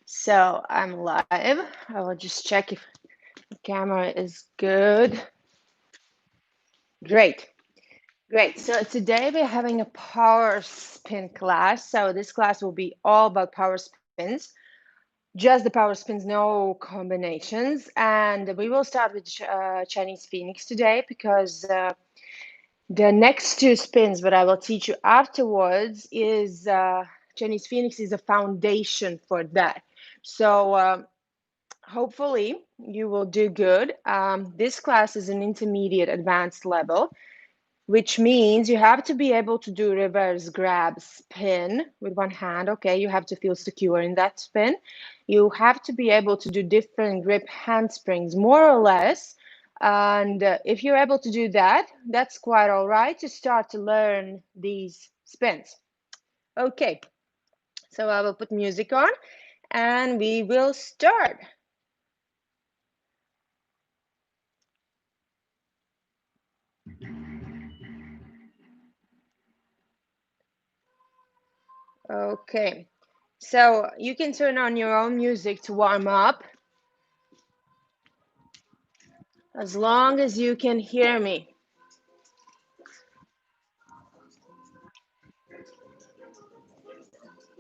So I'm live. I will just check if the camera is good. Great. Great. So today we're having a power spin class. So this class will be all about power spins, just the power spins, no combinations. And we will start with Chinese Phoenix today because the next two spins that I will teach you afterwards is Chinese Phoenix is a foundation for that. So hopefully you will do good. This class is an intermediate advanced level, which means you have to be able to do reverse grab spin with one hand. Okay, you have to feel secure in that spin. You have to be able to do different grip handsprings, more or less. And if you're able to do that, that's quite all right to start to learn these spins. Okay, so I will put music on and we will start. Okay, so you can turn on your own music to warm up as long as you can hear me.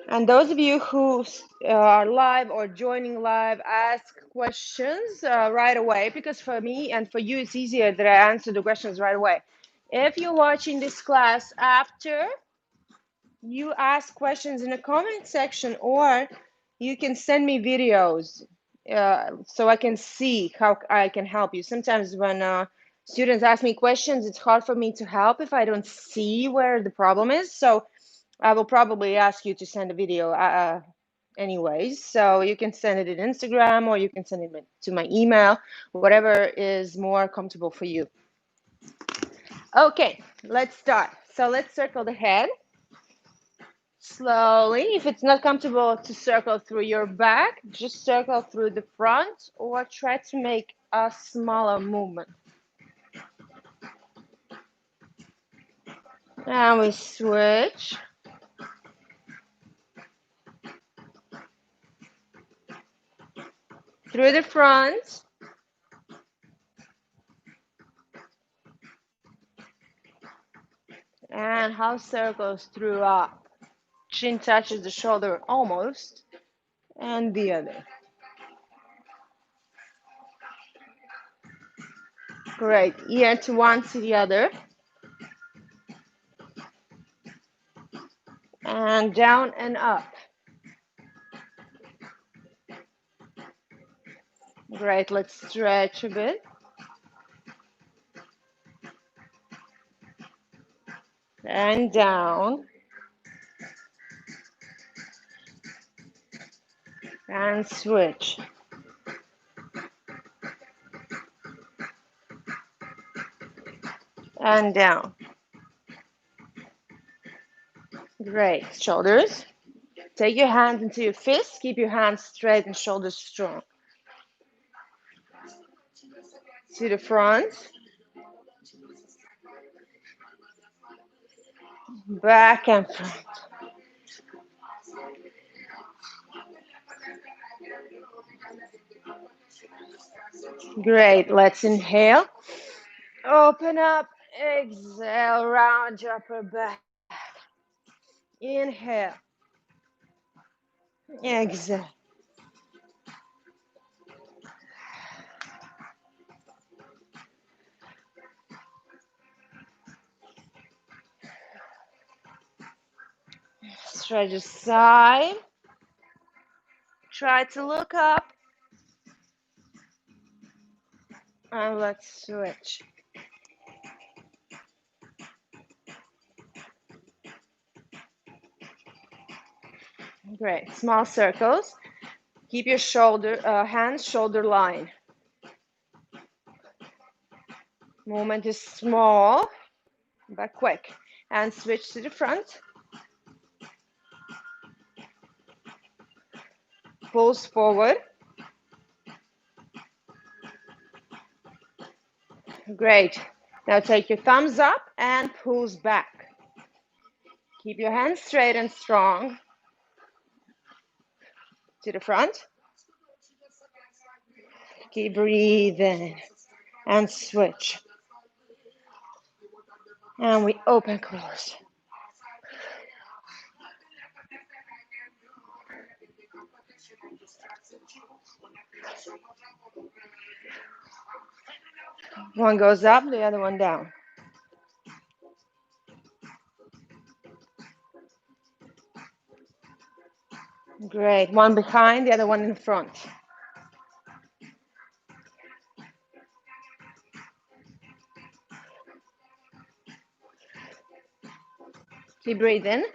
And those of you who are live or joining live, ask questions right away, because for me and for you, it's easier that I answer the questions right away. If you're watching this class after, you ask questions in the comment section, or you can send me videos so I can see how I can help you. Sometimes when students ask me questions, it's hard for me to help if I don't see where the problem is. So I will probably ask you to send a video anyways. So you can send it in Instagram or you can send it to my email, whatever is more comfortable for you. Okay, let's start. So let's circle the head. Slowly. If it's not comfortable to circle through your back, just circle through the front or try to make a smaller movement. And we switch. Through the front. And half circles through up. Chin touches the shoulder almost. And the other. Great. Ear to one to the other. And down and up. Great. Let's stretch a bit. And down. And switch. And down. Great. Shoulders. Take your hands into your fists. Keep your hands straight and shoulders strong. To the front. Back and front. Great. Let's inhale. Open up. Exhale. Round your upper back. Inhale. Exhale. Stretch aside. Try to look up. And let's switch. Great. Small circles. Keep your hands shoulder line. Movement is small, but quick. And switch to the front. Pulls forward. Great. Now take your thumbs up and pulls back. Keep your hands straight and strong. To the front. Keep breathing and switch. And we open, close. One goes up, the other one down. Great. One behind, the other one in front. Keep breathing.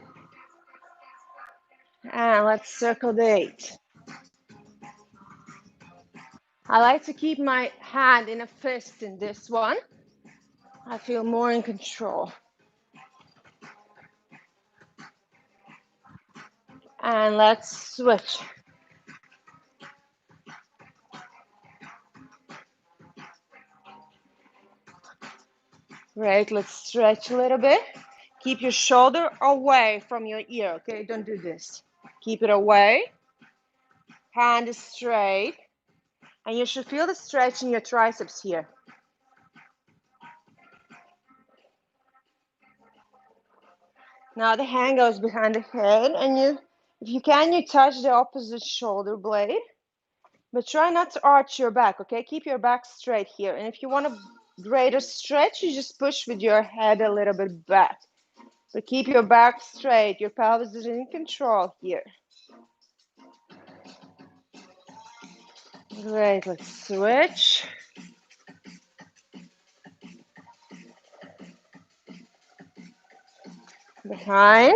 And let's circle the 8. I like to keep my hand in a fist in this one. I feel more in control. And let's switch. Great, let's stretch a little bit. Keep your shoulder away from your ear, okay? Don't do this. Keep it away. Hand is straight. And you should feel the stretch in your triceps here. Now the hand goes behind the head, and if you can, you touch the opposite shoulder blade. But try not to arch your back, okay? Keep your back straight here. And if you want a greater stretch, you just push with your head a little bit back. But keep your back straight. Your pelvis is in control here. Great, let's switch. Behind.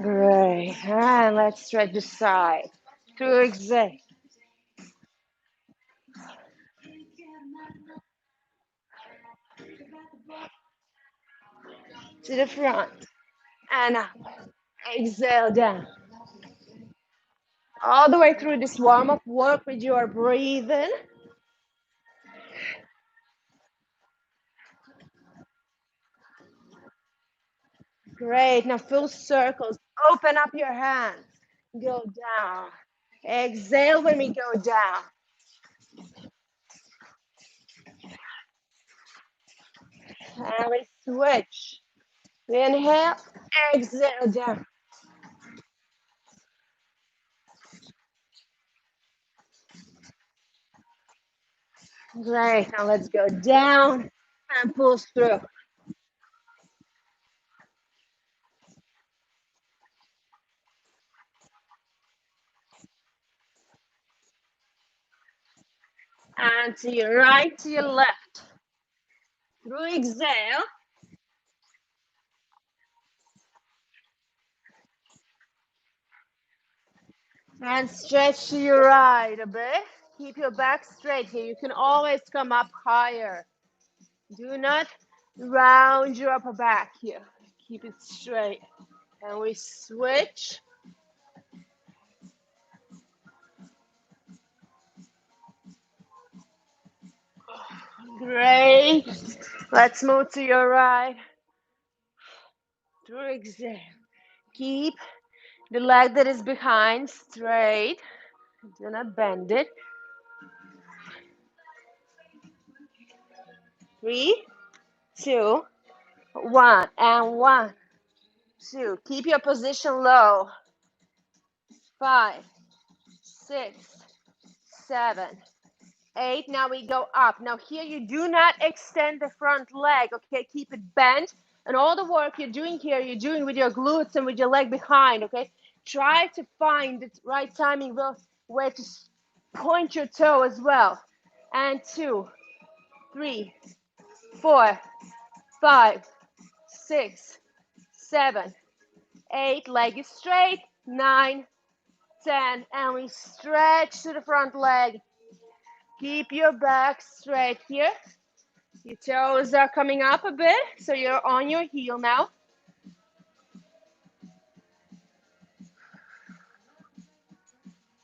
Great, and let's stretch the side. Through exhale. To the front. And up. Exhale down. All the way through this warm-up, work with your breathing. Great, now full circles. Open up your hands. Go down. Exhale when we go down. And we switch. Inhale, exhale down. Great, now let's go down and pull through. And to your right, to your left. Through exhale. And stretch to your right a bit. Keep your back straight here. You can always come up higher. Do not round your upper back here. Keep it straight. And we switch. Great. Let's move to your right. Through exhale. Keep the leg that is behind straight. Do not bend it. 3, 2, 1. And 1, 2. Keep your position low. 5, 6, 7, 8. Now we go up. Now here you do not extend the front leg, okay? Keep it bent. And all the work you're doing here, you're doing with your glutes and with your leg behind, okay? Try to find the right timing where to point your toe as well. And 2, 3, 4, 5, 6, 7, 8. Leg is straight. 9, 10. And we stretch to the front leg. Keep your back straight here. Your toes are coming up a bit, so you're on your heel now.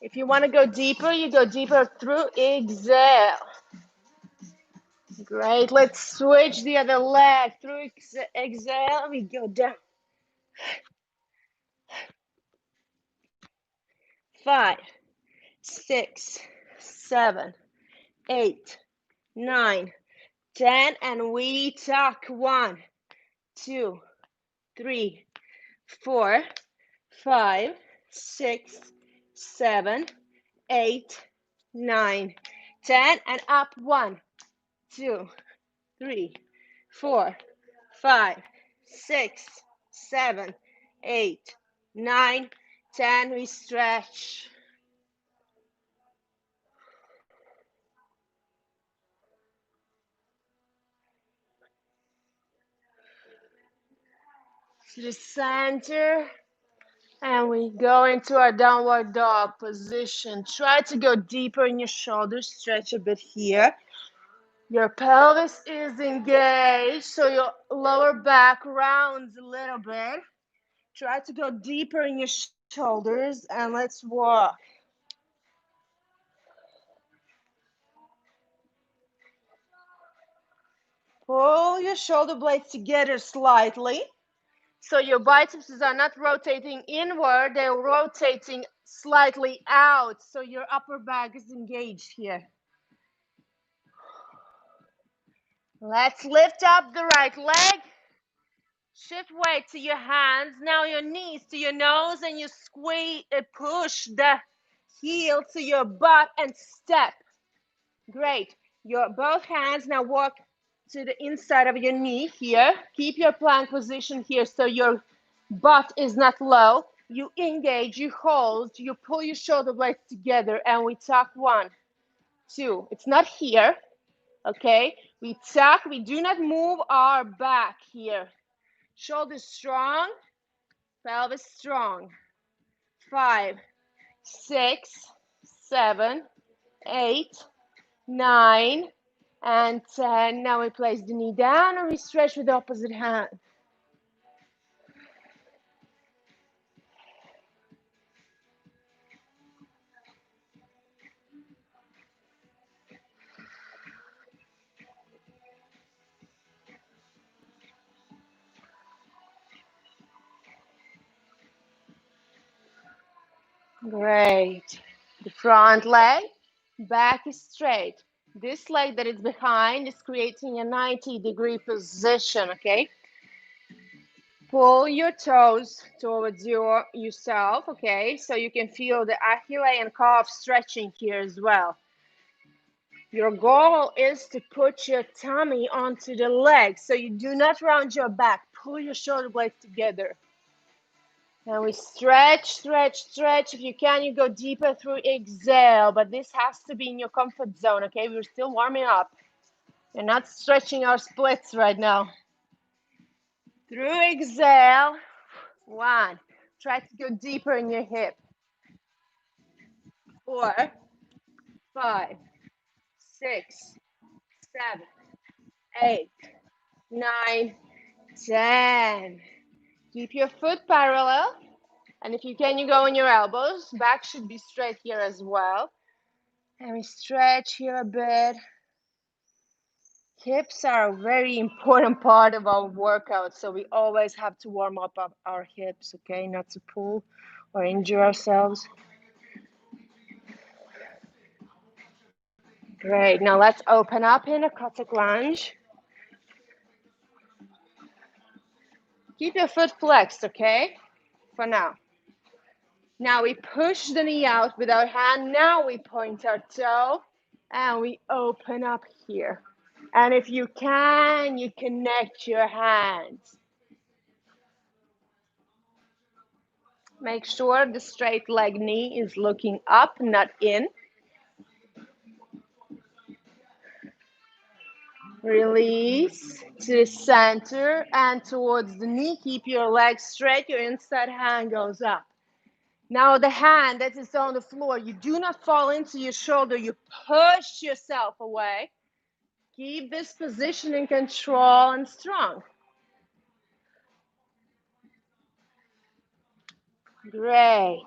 If you want to go deeper, you go deeper through exhale. Great. Let's switch the other leg. Through exhale, we go down. 5, 6, 7, 8, 9, 10, and we tuck. 1, 2, 3, 4, 5, 6, 7, 8, 9, 10, and up. 1, 2, 3, 4, 5, 6, 7, 8, 9, 10. We stretch. To the center, and we go into our downward dog position. Try to go deeper in your shoulders, stretch a bit here. Your pelvis is engaged, so your lower back rounds a little bit. Try to go deeper in your shoulders, and let's walk. Pull your shoulder blades together slightly. So your biceps are not rotating inward, they're rotating slightly out. So your upper back is engaged here. Let's lift up the right leg. Shift weight to your hands. Now your knees to your nose, and you squeeze, push the heel to your butt and step. Great. Your both hands now walk to the inside of your knee here. Keep your plank position here so your butt is not low. You engage, you hold, you pull your shoulder blades together, and we tuck. 1, 2. It's not here, okay? We tuck, we do not move our back here. Shoulders strong, pelvis strong. 5, 6, 7, 8, 9, and 10. Now we place the knee down and we stretch with the opposite hand. Great. The front leg, back is straight. This leg that is behind is creating a 90-degree position, okay? Pull your toes towards yourself, okay? So you can feel the Achilles and calf stretching here as well. Your goal is to put your tummy onto the leg, so you do not round your back. Pull your shoulder blades together. And we stretch, stretch, stretch. If you can, you go deeper through exhale, but this has to be in your comfort zone, okay? We're still warming up. We're not stretching our splits right now. Through exhale. 1. Try to go deeper in your hip. 4, 5, 6, 7, 8, 9, 10. Keep your foot parallel. And if you can, you go on your elbows. Back should be straight here as well. And we stretch here a bit. Hips are a very important part of our workout, so we always have to warm up our hips, okay? Not to pull or injure ourselves. Great. Now let's open up in a cossack lunge. Keep your foot flexed, okay? For now. Now we push the knee out with our hand. Now we point our toe and we open up here. And if you can, you connect your hands. Make sure the straight leg knee is looking up, not in. Release to the center and towards the knee. Keep your legs straight. Your inside hand goes up. Now the hand that is on the floor, you do not fall into your shoulder. You push yourself away. Keep this position in control and strong. Great.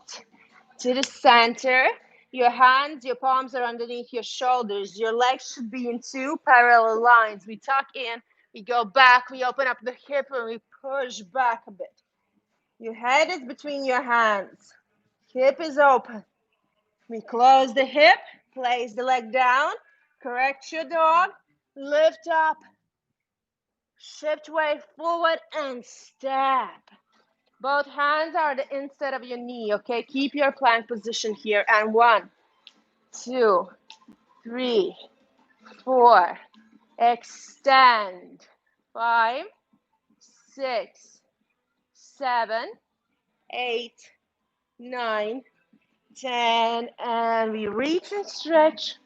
To the center. Your hands, your palms are underneath your shoulders. Your legs should be in two parallel lines. We tuck in, we go back, we open up the hip, and we push back a bit. Your head is between your hands. Hip is open. We close the hip, place the leg down, correct your dog, lift up, shift weight forward, and step. Both hands are the inside of your knee, okay? Keep your plank position here. And 1, 2, 3, 4. Extend. 5, 6, 7, 8, 9, 10. And we reach and stretch.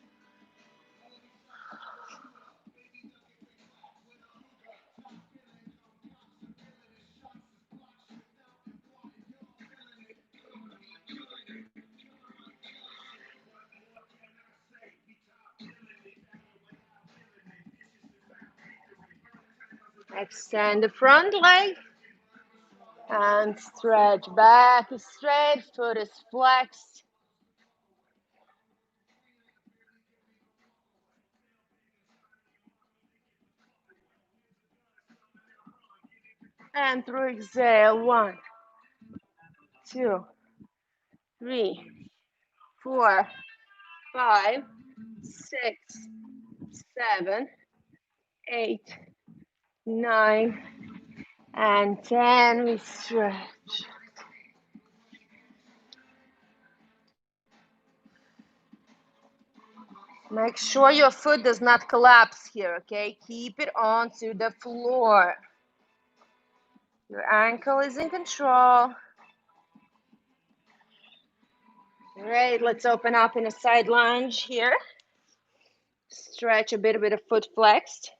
Extend the front leg and stretch. Back is straight, foot is flexed. And through exhale, 1, 2, 3, 4, 5, 6, 7, 8, 9, and 10. We stretch. Make sure your foot does not collapse here, okay? Keep it onto the floor. Your ankle is in control. Great, let's open up in a side lunge here. Stretch a bit of foot flexed.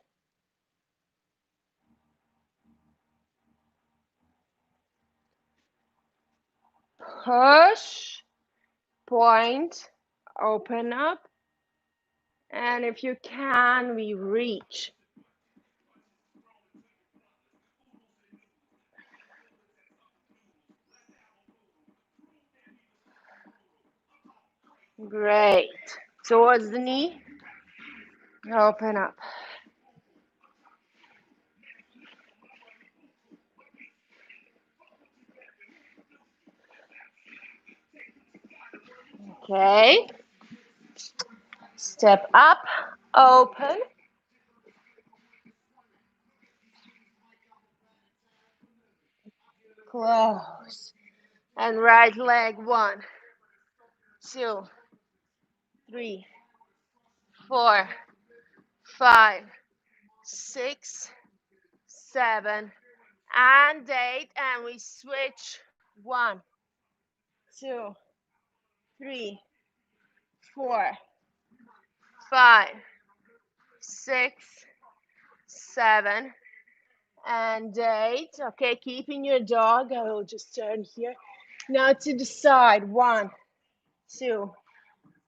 Push, point, open up. And if you can, we reach. Great. Towards the knee. Open up. Okay. Step up, open. Close. And right leg, 1, 2, 3, 4, 5, 6, 7, and 8. And we switch. 1, 2, 3, 4, 5, 6, 7, and 8. Okay, keeping your dog. I will just turn here. Now to the side. 1, 2,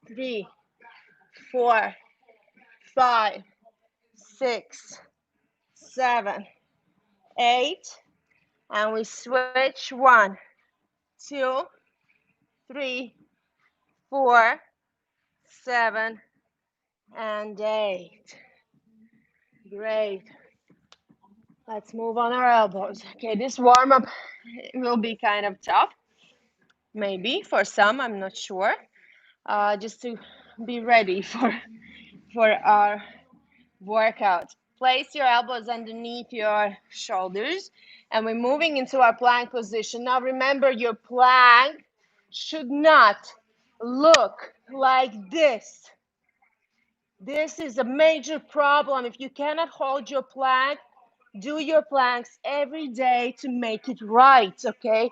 3, 4, 5, 6, 7, 8. And we switch. 1, 2, 3, 4, 7, and 8. Great. Let's move on our elbows. Okay, this warm-up will be kind of tough. Maybe for some, I'm not sure. Just to be ready for our workout. Place your elbows underneath your shoulders, and we're moving into our plank position. Now remember, your plank should not look like this. This is a major problem. If you cannot hold your plank, do your planks every day to make it right, okay?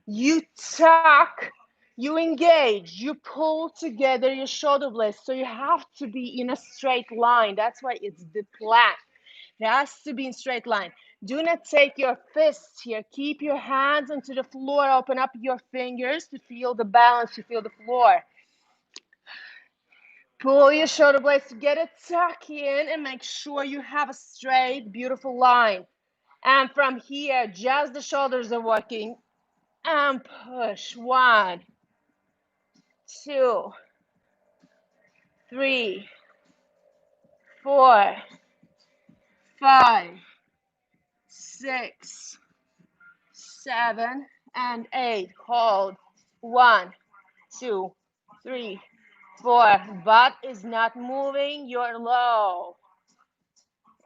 You tuck, you engage, you pull together your shoulder blades. So you have to be in a straight line. That's why it's the plank. It has to be in straight line. Do not take your fists here. Keep your hands onto the floor. Open up your fingers to feel the balance, to feel the floor. Pull your shoulder blades together, tuck in, and make sure you have a straight, beautiful line. And from here, just the shoulders are working. And push. 1, 2, 3, 4, 5, 6, 7, and 8. Hold. 1, 2, 3, 4. Butt is not moving. You're low.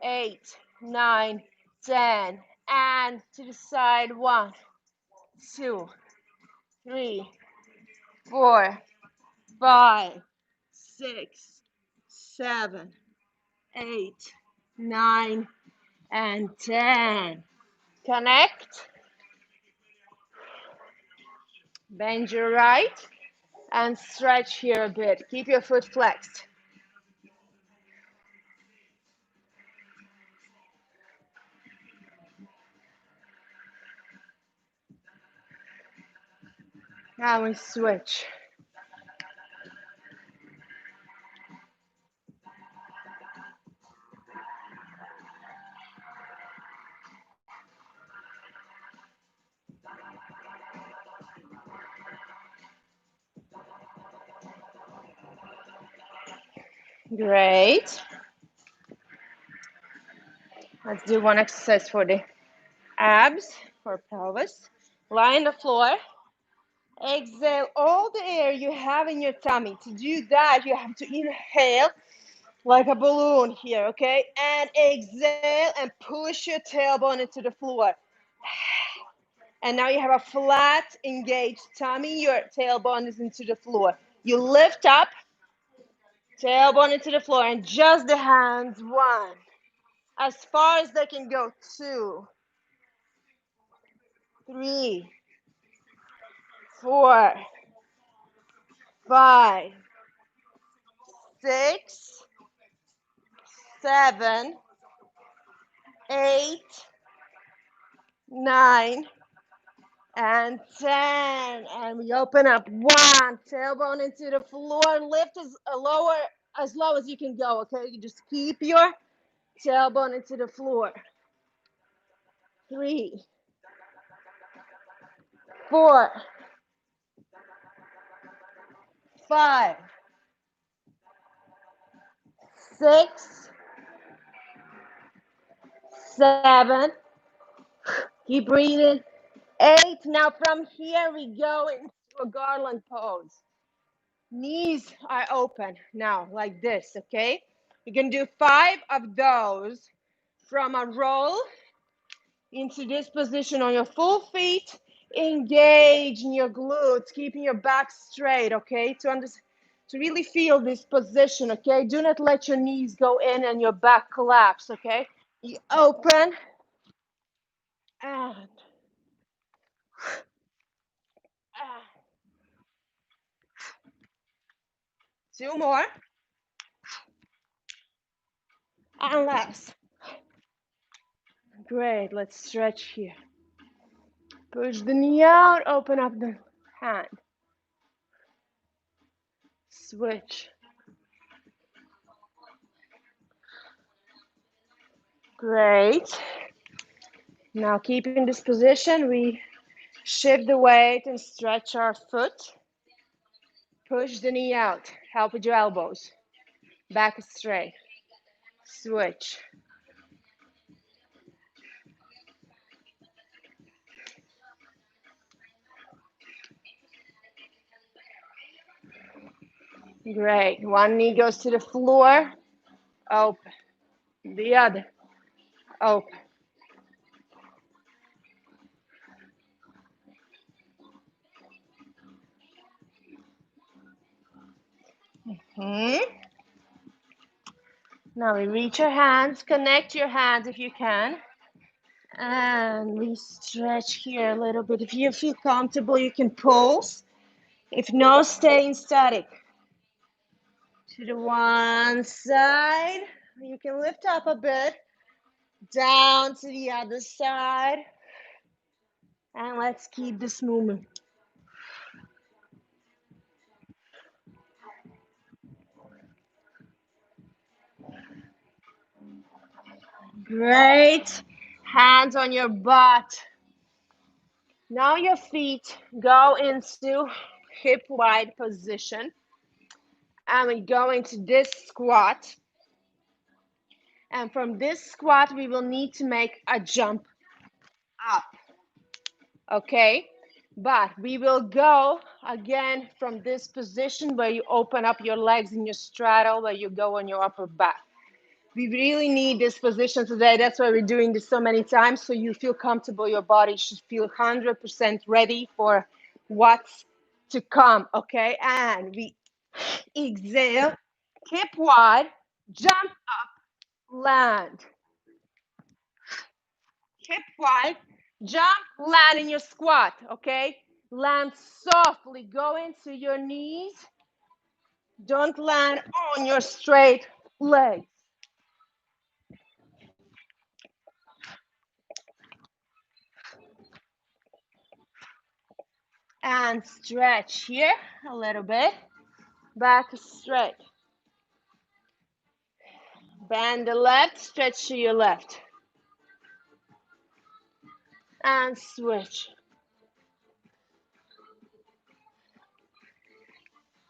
8, 9, 10. And to the side. 1, 2, 3, 4, 5, 6, 7, 8, 9, and 10. Connect. Bend your right and stretch here a bit. Keep your foot flexed. Now we switch. Great. Let's do one exercise for the abs, for pelvis. Lie on the floor. Exhale all the air you have in your tummy. To do that, you have to inhale like a balloon here, okay? And exhale and push your tailbone into the floor. And now you have a flat, engaged tummy. Your tailbone is into the floor. You lift up, tailbone into the floor, and just the hands. 1. As far as they can go. 2, 3, 4, 5, 6, 7, 8, 9, and 10. And we open up. 1, tailbone into the floor. Lift as low as you can go, okay? You just keep your tailbone into the floor. 3, 4, 5, 6, 7. Keep breathing. 8. Now from here we go into a garland pose. Knees are open now, like this, okay? You can do 5 of those from a roll into this position on your full feet. Engage in your glutes, keeping your back straight, okay? To really feel this position, okay? Do not let your knees go in and your back collapse, okay? You open and 2 more and last. Great, let's stretch here. Push the knee out, open up the hand. Switch. Great. Now keeping this position, we shift the weight and stretch our foot. Push the knee out. Help with your elbows. Back straight. Switch. Great. One knee goes to the floor. Open. The other. Open. Now we reach your hands. Connect your hands if you can. And we stretch here a little bit. If you feel comfortable, you can pulse. If no, staying static. To the one side. You can lift up a bit. Down to the other side. And let's keep this movement. Great. Hands on your butt. Now your feet go into hip wide position. And we go into this squat. And from this squat, we will need to make a jump up. Okay? But we will go again from this position where you open up your legs in your straddle, where you go on your upper back. We really need this position today. That's why we're doing this so many times, so you feel comfortable. Your body should feel 100% ready for what's to come, okay? And we exhale, hip wide, jump up, land. Hip wide, jump, land in your squat, okay? Land softly, go into your knees. Don't land on your straight legs. And stretch here a little bit. Back straight. Bend the left, stretch to your left. And switch.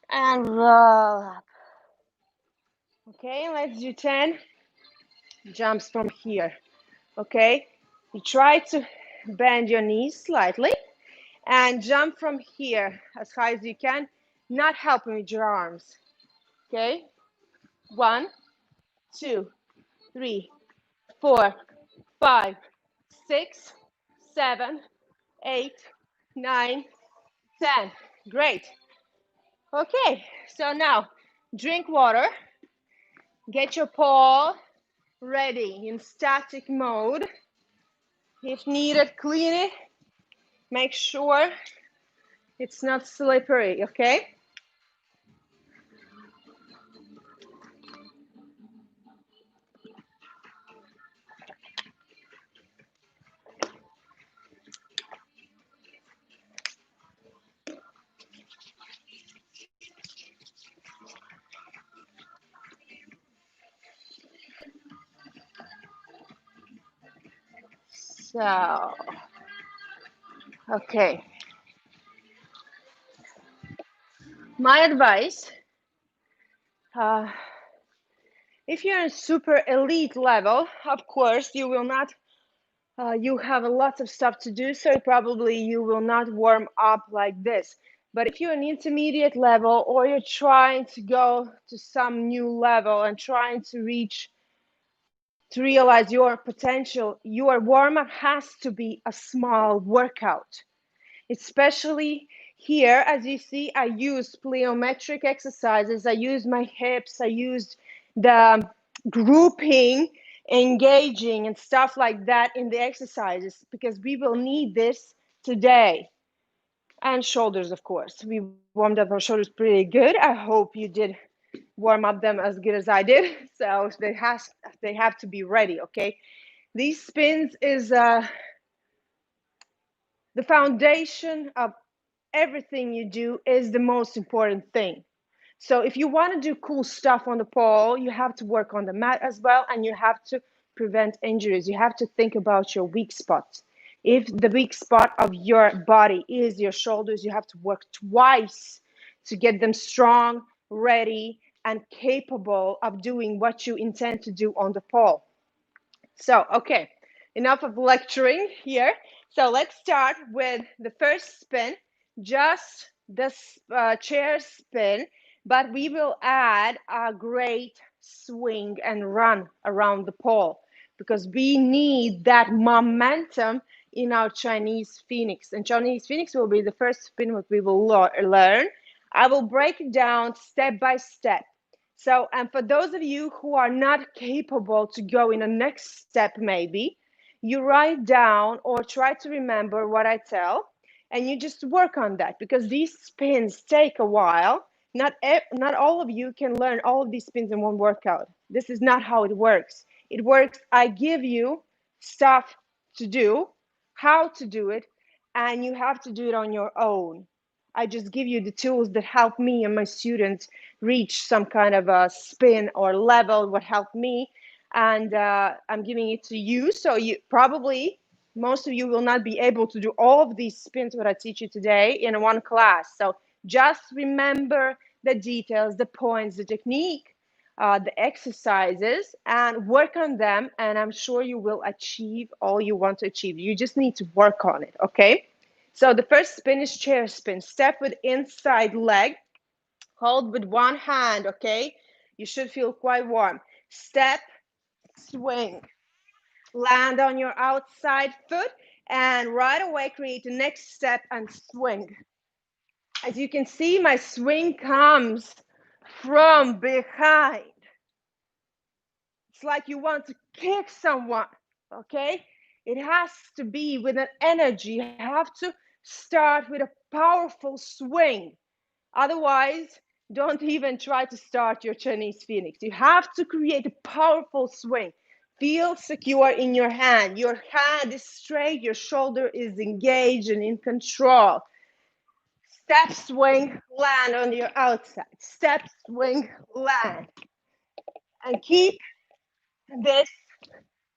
And roll up. Okay, let's do 10 jumps from here. Okay, you try to bend your knees slightly and jump from here as high as you can, not helping with your arms. Okay, 1, 2, 3, 4, 5, 6, 7, 8, 9, 10. Great. Okay, so now drink water, get your pole ready in static mode. If needed, clean it. Make sure it's not slippery, okay? So, okay. My advice, if you're in super elite level, of course, you will not, you have a lot of stuff to do, so probably you will not warm up like this. But if you're an intermediate level or you're trying to go to some new level and trying to reach, to realize your potential, your warm-up has to be a small workout. Especially here, as you see, I used plyometric exercises. I used my hips. I used the grouping, engaging, and stuff like that in the exercises because we will need this today. And shoulders, of course. We warmed up our shoulders pretty good. I hope you did warm up them as good as I did. So they have to be ready, okay? These spins is the foundation of everything you do is the most important thing. So if you want to do cool stuff on the pole, you have to work on the mat as well, and you have to prevent injuries. You have to think about your weak spots. If the weak spot of your body is your shoulders, you have to work twice to get them strong, ready, and capable of doing what you intend to do on the pole. So, okay, enough of lecturing here. So let's start with the first spin, just this chair spin, but we will add a great swing and run around the pole because we need that momentum in our Chinese Phoenix. And Chinese Phoenix will be the first spin that we will learn. I will break it down step by step. So, and for those of you who are not capable to go in the next step, maybe you write down or try to remember what I tell, and you just work on that because these spins take a while. Not all of you can learn all of these spins in one workout. This is not how it works. It works, I give you stuff to do, how to do it, and you have to do it on your own. I just give you the tools that help me and my students reach some kind of a spin or level, what helped me. And I'm giving it to you. So you probably, most of you will not be able to do all of these spins what I teach you today in one class. So just remember the details, the points, the technique, the exercises, and work on them. And I'm sure you will achieve all you want to achieve. You just need to work on it, okay? So the first spin is chair spin. Step with inside leg. Hold with one hand, okay? You should feel quite warm. Step, swing. Land on your outside foot and right away create the next step and swing. As you can see, my swing comes from behind. It's like you want to kick someone, okay? It has to be with an energy. You have to start with a powerful swing. Otherwise, don't even try to start your Chinese Phoenix. You have to create a powerful swing. Feel secure in your hand. Your hand is straight, your shoulder is engaged and in control. Step, swing, land on your outside. Step, swing, land. And keep this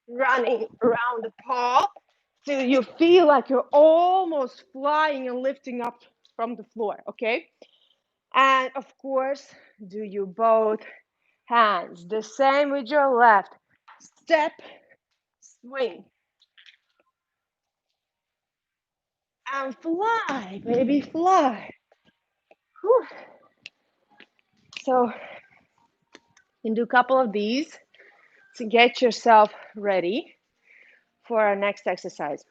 running around the paw till you feel like you're almost flying and lifting up from the floor, okay? And of course, do you both hands. The same with your left. Step, swing, and fly, baby, fly. Whew. So you can do a couple of these to get yourself ready for our next exercise.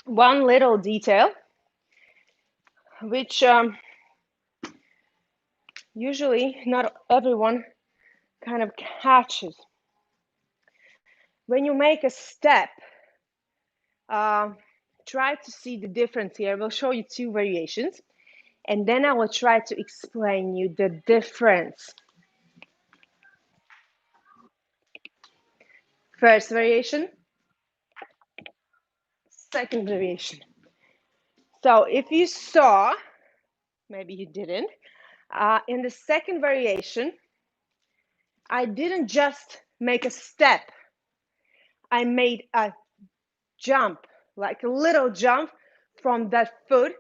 One little detail, which usually not everyone kind of catches. When you make a step, try to see the difference here. I will show you two variations, and then I will try to explain you the difference. First variation, second variation. So if you saw, maybe you didn't, in the second variation, I didn't just make a step. I made a jump, like a little jump from that foot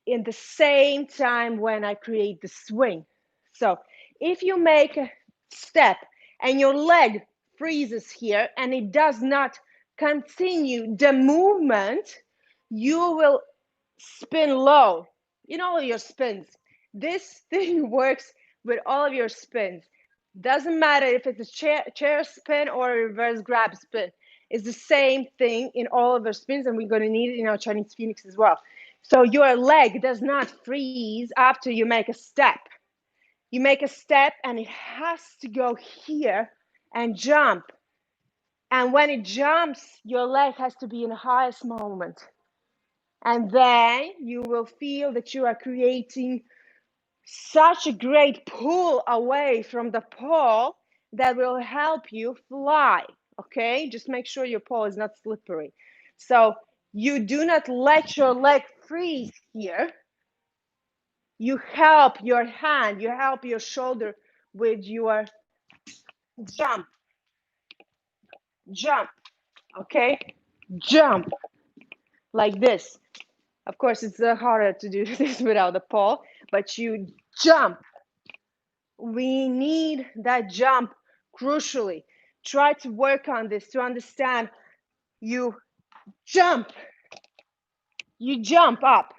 in the same time when I create the swing. So if you make a step and your leg freezes here and it does not continue the movement, you will spin low in all of your spins. This thing works with all of your spins. Doesn't matter if it's a chair spin or a reverse grab spin. It's the same thing in all of our spins, and we're going to need it in our Chinese Phoenix as well. So your leg does not freeze after you make a step. You make a step and it has to go here and jump. And when it jumps, your leg has to be in the highest moment. And then you will feel that you are creating such a great pull away from the pole that will help you fly, okay? Just make sure your pole is not slippery. So you do not let your leg freeze here. You help your hand, you help your shoulder with your jump, jump, okay? Jump, like this. Of course, it's harder to do this without a pole, but you jump. We need that jump crucially. Try to work on this to understand you jump up.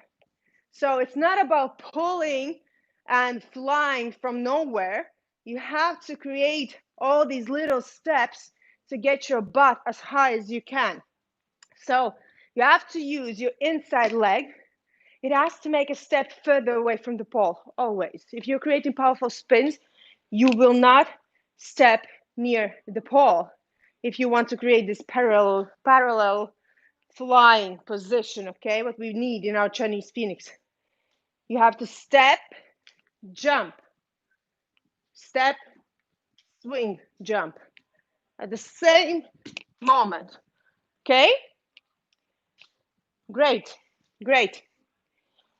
So it's not about pulling and flying from nowhere. You have to create all these little steps to get your butt as high as you can. So you have to use your inside leg. It has to make a step further away from the pole, always. If you're creating powerful spins, you will not step near the pole if you want to create this parallel flying position, okay? What we need in our Chinese Phoenix. You have to step, jump, step, swing, jump at the same moment, okay? Great, great.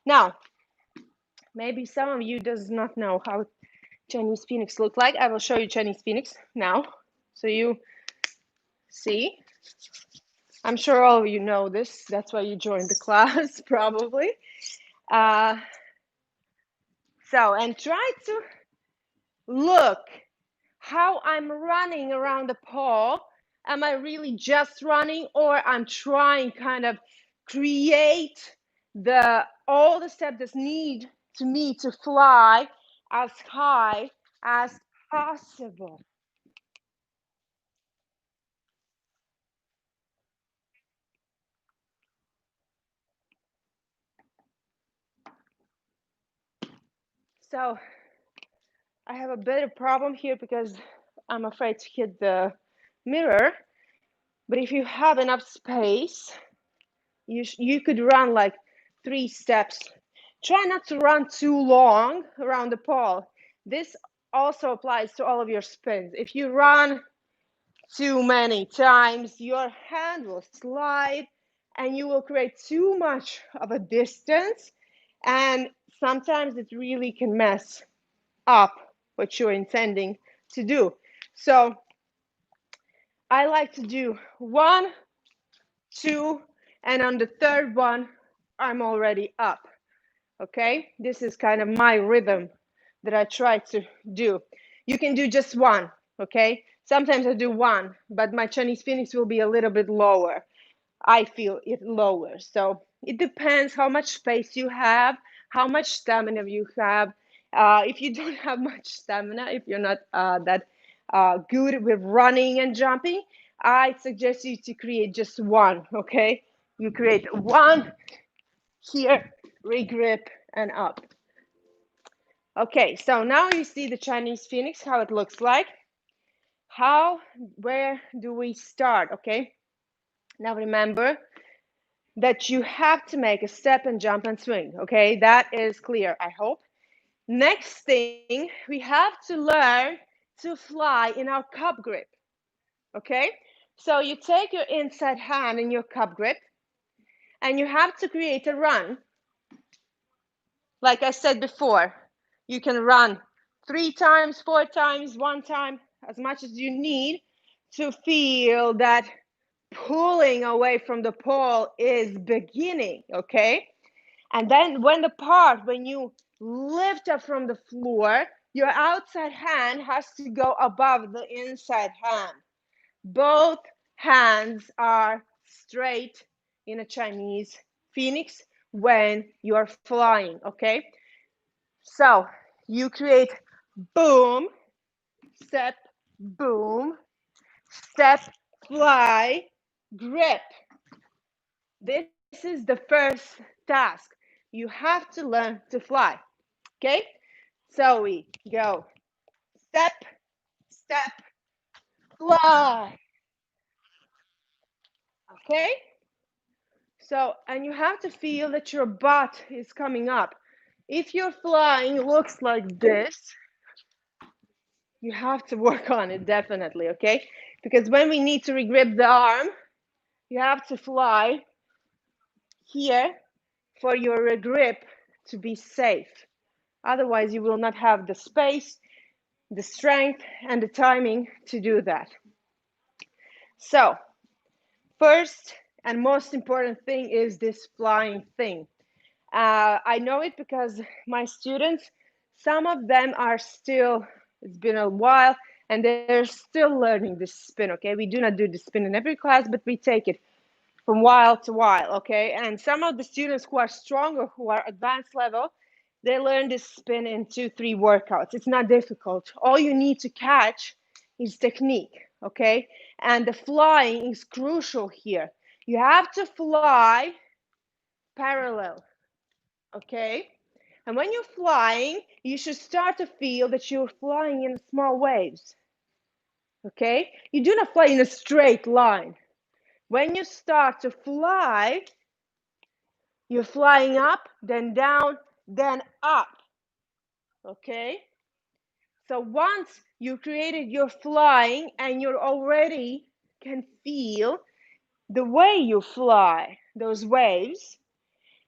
Now, maybe some of you does not know how Chinese Phoenix look like. I will show you Chinese Phoenix now, so you see. I'm sure all of you know this. That's why you joined the class, probably. Uh, and try to look how I'm running around the pole. Am I really just running, or I'm trying kind of create all the steps that need to me to fly as high as possible. So I have a bit of problem here because I'm afraid to hit the mirror. But if you have enough space, you could run like 3 steps. Try not to run too long around the pole. This also applies to all of your spins. If you run too many times, your hand will slide and you will create too much of a distance. And sometimes it really can mess up what you're intending to do. So I like to do 1, 2, and on the third one, I'm already up. Okay, this is kind of my rhythm that I try to do. You can do just one. Okay, sometimes I do one, but my Chinese Phoenix will be a little bit lower. I feel it lower. So it depends how much space you have, how much stamina you have. If you don't have much stamina, if you're not that good with running and jumping, I suggest you to create just one. Okay, you create one here, regrip, and up. Okay, so now you see the Chinese Phoenix, how it looks like. Where do we start? Okay, now remember that you have to make a step and jump and swing. Okay, that is clear, I hope. Next thing, we have to learn to fly in our cup grip. Okay, so you take your inside hand in your cup grip and you have to create a run. Like I said before, you can run 3 times, 4 times, 1 time, as much as you need to feel that pulling away from the pole is beginning, okay? And then when you lift up from the floor, your outside hand has to go above the inside hand. Both hands are straight in a Chinese Phoenix when you are flying, okay? So you create boom, step, boom, step, fly, grip. This is the first task. You have to learn to fly, okay? So we go step, step, fly, okay? So, and you have to feel that your butt is coming up. If your flying looks like this, you have to work on it definitely, okay? Because when we need to regrip the arm, you have to fly here for your grip to be safe. Otherwise, you will not have the space, the strength, and the timing to do that. So, first and most important thing is this flying thing. I know it because my students, some of them are still, it's been a while, and they're still learning this spin, okay? We do not do the spin in every class, but we take it from while to while, okay? And some of the students who are stronger, who are advanced level, they learn this spin in 2-3 workouts. It's not difficult. All you need to catch is technique, okay? And the flying is crucial here. You have to fly parallel, okay? And when you're flying, you should start to feel that you're flying in small waves, okay? You do not fly in a straight line. When you start to fly, you're flying up, then down, then up, okay? So once you created your flying and you already can feel the way you fly, those waves,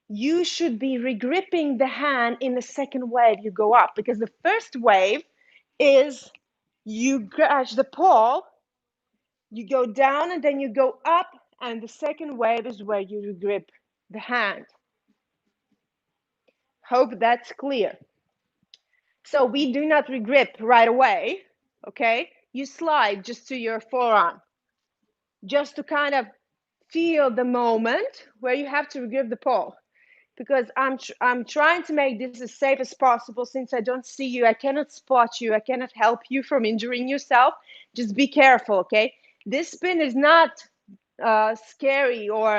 you should be regripping the hand in the second wave you go up, because the first wave is you catch the pole, you go down, and then you go up And the second wave is where you grip the hand. Hope that's clear. So we do not regrip right away, okay? You slide just to your forearm, just to kind of feel the moment where you have to regrip the pole. Because I'm trying to make this as safe as possible. Since I don't see you, I cannot spot you, I cannot help you from injuring yourself. Just be careful, okay? This spin is not scary or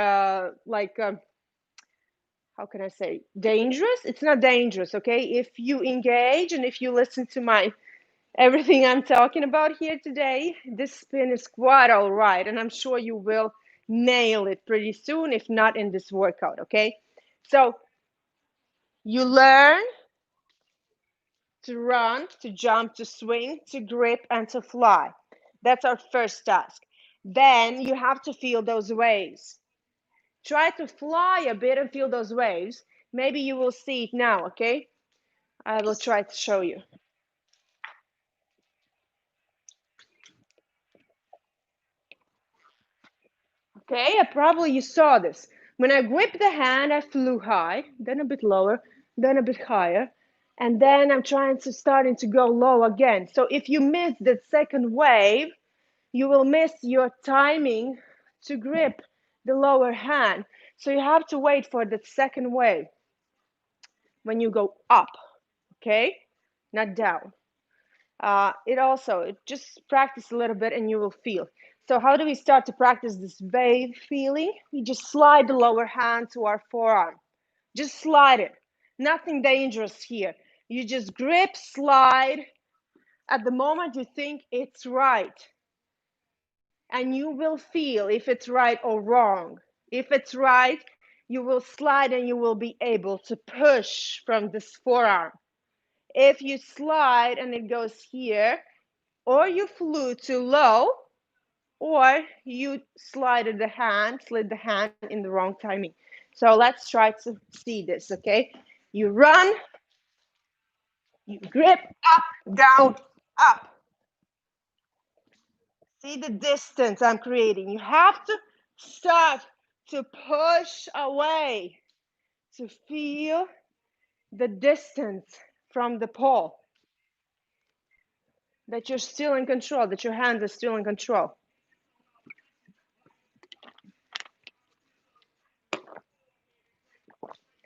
how can I say, dangerous. It's not dangerous, okay? If you engage and if you listen to my everything I'm talking about here today, this spin is quite all right, and I'm sure you will nail it pretty soon, if not in this workout, okay? So you learn to run, to jump, to swing, to grip, and to fly. That's our first task. Then you have to feel those waves. Try to fly a bit and feel those waves. Maybe you will see it now, okay? I will try to show you. Okay, probably you saw this. When I gripped the hand, I flew high, then a bit lower, then a bit higher, and then I'm trying to starting to go low again. So if you miss that second wave, you will miss your timing to grip the lower hand. So you have to wait for that second wave when you go up, okay? Not down. It just practice a little bit and you will feel. So how do we start to practice this wave feeling? We just slide the lower hand to our forearm. Just slide it. Nothing dangerous here. You just grip, slide at the moment you think it's right. And you will feel if it's right or wrong. If it's right, you will slide and you will be able to push from this forearm. If you slide and it goes here, or you flew too low, or you slid the hand in the wrong timing. So let's try to see this, okay? You run, you grip, up, down, up. See the distance I'm creating. You have to start to push away to feel the distance from the pole, that you're still in control, that your hands are still in control.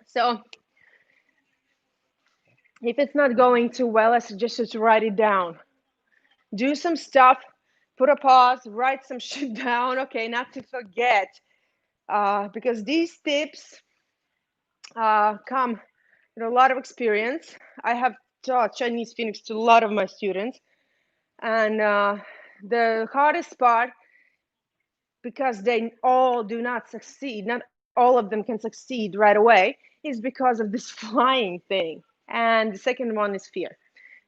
So if it's not going too well, I suggest you to write it down. Do some stuff, put a pause, write some shit down, okay, not to forget. Because these tips come with a lot of experience. I have taught Chinese Phoenix to a lot of my students. And the hardest part, because they all do not succeed, not all of them can succeed right away, is because of this flying thing. And the second one is fear.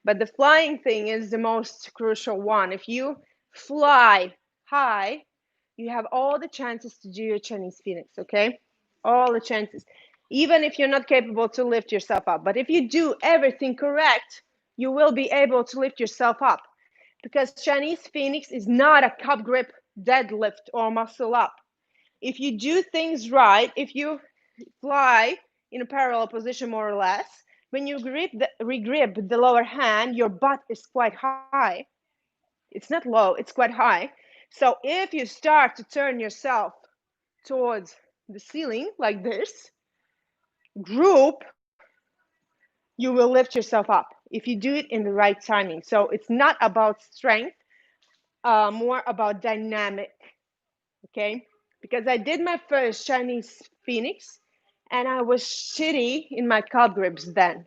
But the flying thing is the most crucial one. If you fly high, you have all the chances to do your Chinese Phoenix, okay? All the chances. Even if you're not capable to lift yourself up. But if you do everything correct, you will be able to lift yourself up. Because Chinese Phoenix is not a cup grip deadlift or muscle up. If you do things right, if you fly in a parallel position more or less, when you regrip the lower hand, your butt is quite high. It's not low, it's quite high. So if you start to turn yourself towards the ceiling like this, group, you will lift yourself up if you do it in the right timing. So it's not about strength, more about dynamic, okay? Because I did my first Chinese Phoenix and I was shitty in my cup grips then.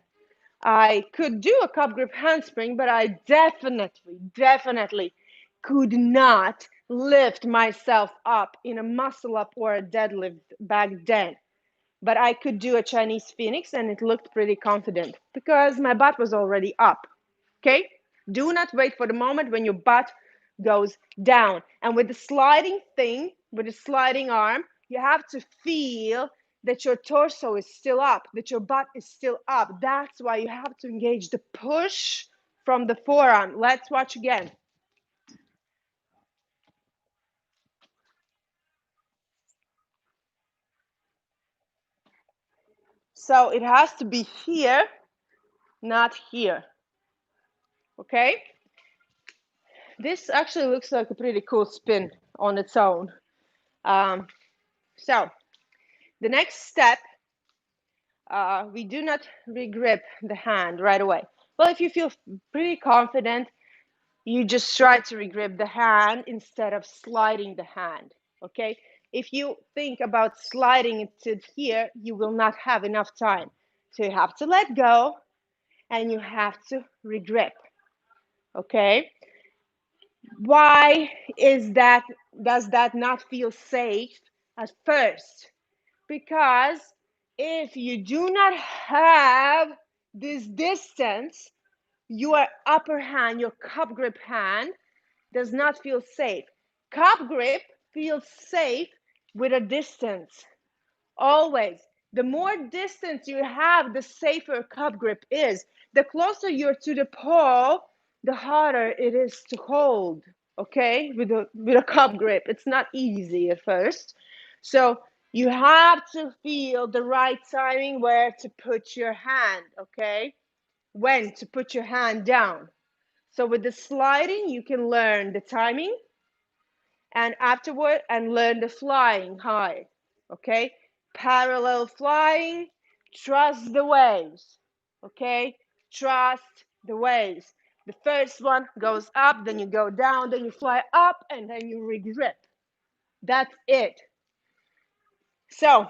I could do a cup grip handspring, but I definitely could not lift myself up in a muscle up or a deadlift back then. But I could do a Chinese Phoenix and it looked pretty confident because my butt was already up. Okay? Do not wait for the moment when your butt goes down. And with the sliding thing, with the sliding arm, you have to feel that your torso is still up, that your butt is still up. That's why you have to engage the push from the forearm. Let's watch again. So it has to be here, not here. Okay? This actually looks like a pretty cool spin on its own. So the next step, we do not regrip the hand right away. Well, if you feel pretty confident, you just try to regrip the hand instead of sliding the hand, okay? If you think about sliding it to here, you will not have enough time. So you have to let go and you have to regrip, okay? Why is that? Does that not feel safe at first? Because if you do not have this distance, your upper hand, your cup grip hand, does not feel safe. Cup grip feels safe with a distance. Always. The more distance you have, the safer cup grip is. The closer you're to the pole, the harder it is to hold, okay? With a cup grip. It's not easy at first. So you have to feel the right timing where to put your hand, okay? When to put your hand down. So with the sliding, you can learn the timing and afterward and learn the flying high, okay? Parallel flying, trust the waves, okay? Trust the waves. The first one goes up, then you go down, then you fly up, and then you regrip. That's it. So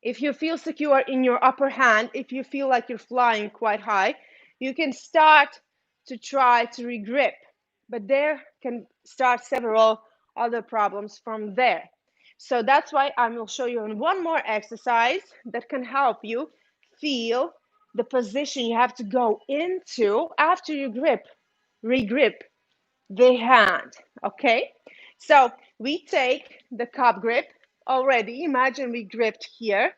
if you feel secure in your upper hand, if you feel like you're flying quite high, you can start to try to regrip. But there can start several other problems from there. So that's why I will show you one more exercise that can help you feel the position you have to go into after you regrip the hand, okay? So we take the cup grip already. Imagine we gripped here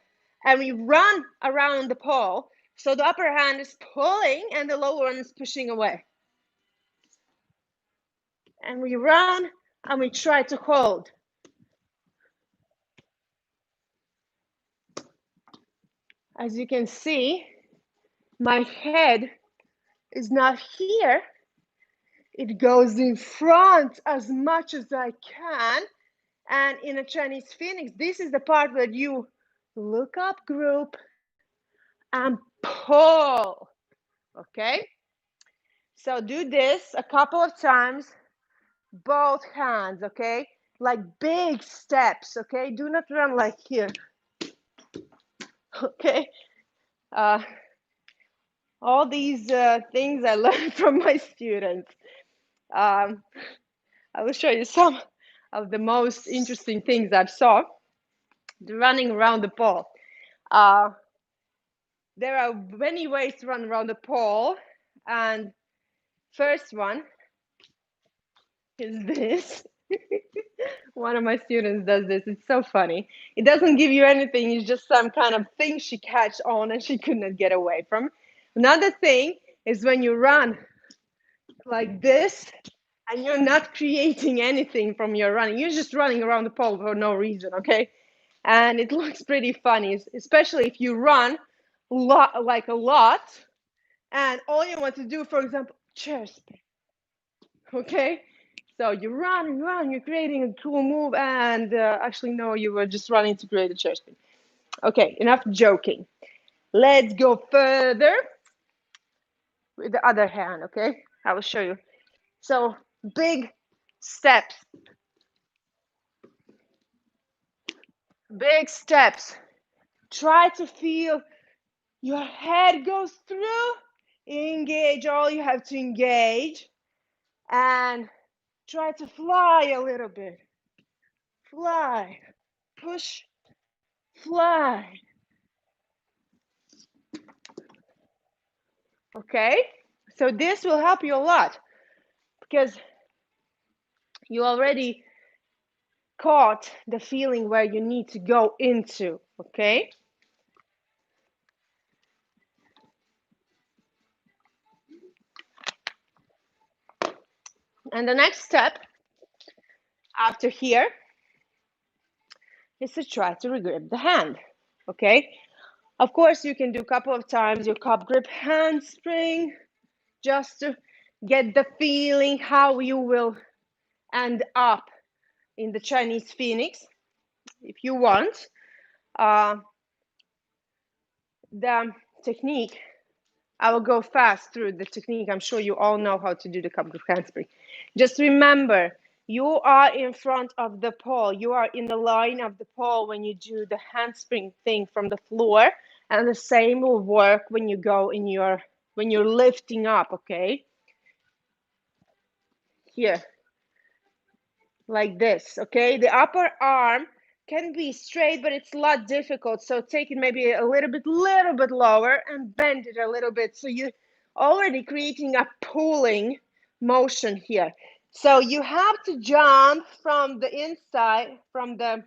and we run around the pole. So the upper hand is pulling and the lower one is pushing away. And we run and we try to hold. As you can see, my head is not here. It goes in front as much as I can. And in a Chinese Phoenix, this is the part where you look up group and pull, okay? So do this a couple of times, both hands, okay? Like big steps, okay? Do not run like here, okay? All these things I learned from my students. I will show you some of the most interesting things I've saw. The running around the pole. There are many ways to run around the pole, and first one is this. One of my students does this. It's so funny. It doesn't give you anything. It's just some kind of thing she catch on and she could not get away from. Another thing is when you run like this and you're not creating anything from your running. You're just running around the pole for no reason, okay? And it looks pretty funny, especially if you run like a lot and all you want to do, for example, chair spin, okay? So you run and run, you're creating a cool move, and actually, no, you were just running to create a chair spin. Okay, enough joking. Let's go further with the other hand, okay? I will show you. So big steps. Big steps. Try to feel your head goes through. Engage all you have to engage. And try to fly a little bit. Fly. Push. Fly. Okay? So this will help you a lot because you already caught the feeling where you need to go into, okay? And the next step after here is to try to regrip the hand, okay? Of course, you can do a couple of times your cup grip handspring just to get the feeling how you will end up in the Chinese Phoenix if you want. The technique, I will go fast through the technique. I'm sure you all know how to do the cup grip handspring. Just remember, you are in front of the pole. You are in the line of the pole when you do the handspring thing from the floor. And the same will work when you go in your, when you're lifting up, okay? Here, like this, okay? The upper arm can be straight, but it's a lot difficult. So take it maybe a little bit lower and bend it a little bit. So you're already creating a pulling motion here. So you have to jump from the inside, from the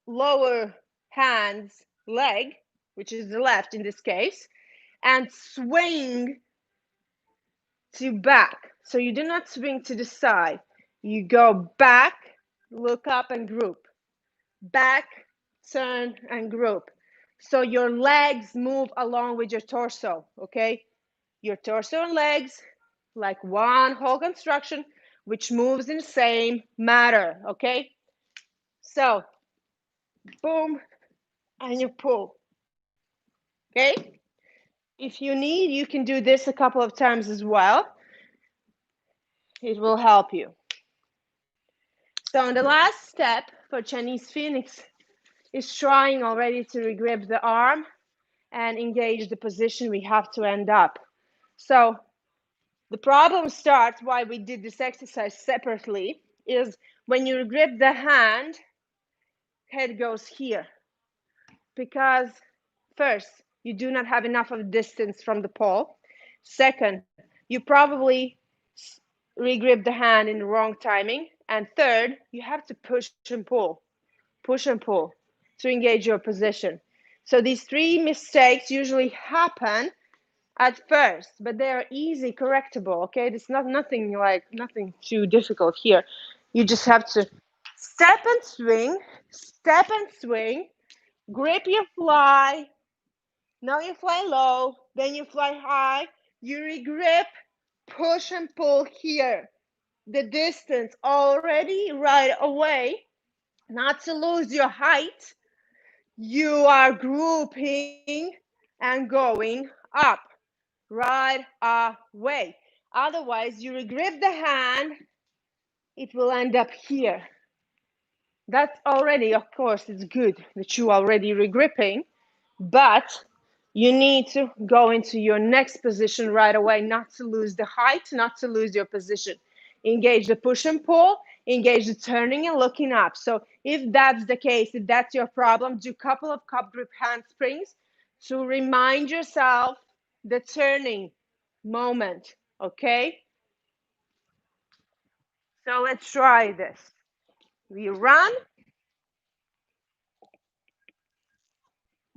lower hand's leg, which is the left in this case, and swing to back. So you do not swing to the side. You go back, look up and group. Back, turn and group. So your legs move along with your torso, okay? Your torso and legs, like one whole construction, which moves in the same manner, okay? So, boom, and you pull, okay? If you need, you can do this a couple of times as well. It will help you. So on the last step for Chinese Phoenix is trying already to regrip the arm and engage the position we have to end up. So the problem starts, why we did this exercise separately, is when you grip the hand, head goes here. Because first, you do not have enough of distance from the pole. Second, you probably regrip the hand in the wrong timing. And third, you have to push and pull to engage your position. So these three mistakes usually happen at first, but they are easy correctable, okay? It's not nothing too difficult here. You just have to step and swing, grip your fly. Now you fly low, then you fly high, you regrip, push and pull here. The distance already right away, not to lose your height. You are grouping and going up right away. Otherwise, you regrip the hand, it will end up here. That's already, of course, it's good that you already regripping, but you need to go into your next position right away, not to lose the height, not to lose your position. Engage the push and pull, engage the turning and looking up. So if that's the case, if that's your problem, do a couple of cup grip handsprings to remind yourself the turning moment, okay? So let's try this. We run,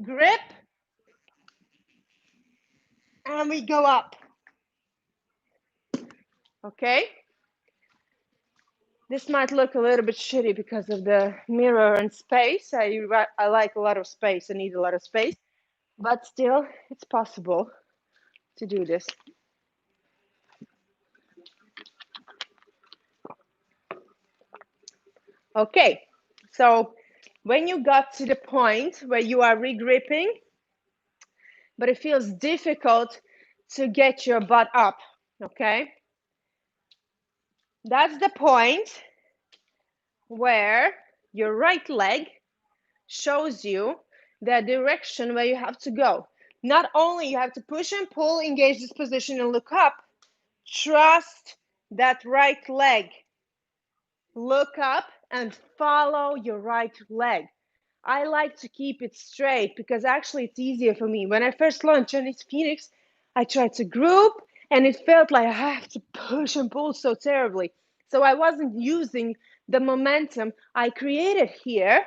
grip, and we go up, okay? This might look a little bit shitty because of the mirror and space. I like a lot of space. I need a lot of space, but still, it's possible to do this. Okay, so when you got to the point where you are regripping, but it feels difficult to get your butt up, okay? That's the point where your right leg shows you the direction where you have to go. Not only you have to push and pull, engage this position and look up, trust that right leg. Look up and follow your right leg. I like to keep it straight because actually it's easier for me. When I first learned Chinese Phoenix, I tried to group and it felt like I have to push and pull so terribly. So I wasn't using the momentum I created here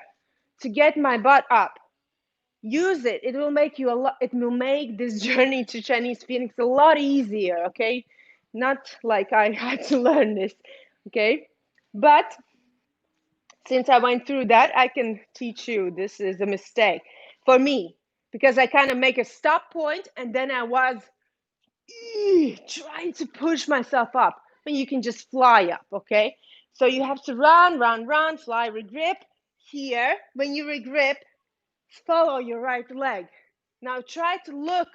to get my butt up. Use it. It will make you a lot. It will make this journey to Chinese Phoenix a lot easier. Okay, not like I had to learn this. Okay, but since I went through that, I can teach you. This is a mistake. for me, because I kind of make a stop point and then I was trying to push myself up. And you can just fly up, okay? So you have to run, run, run, fly, regrip. Here, when you regrip, follow your right leg. Now try to look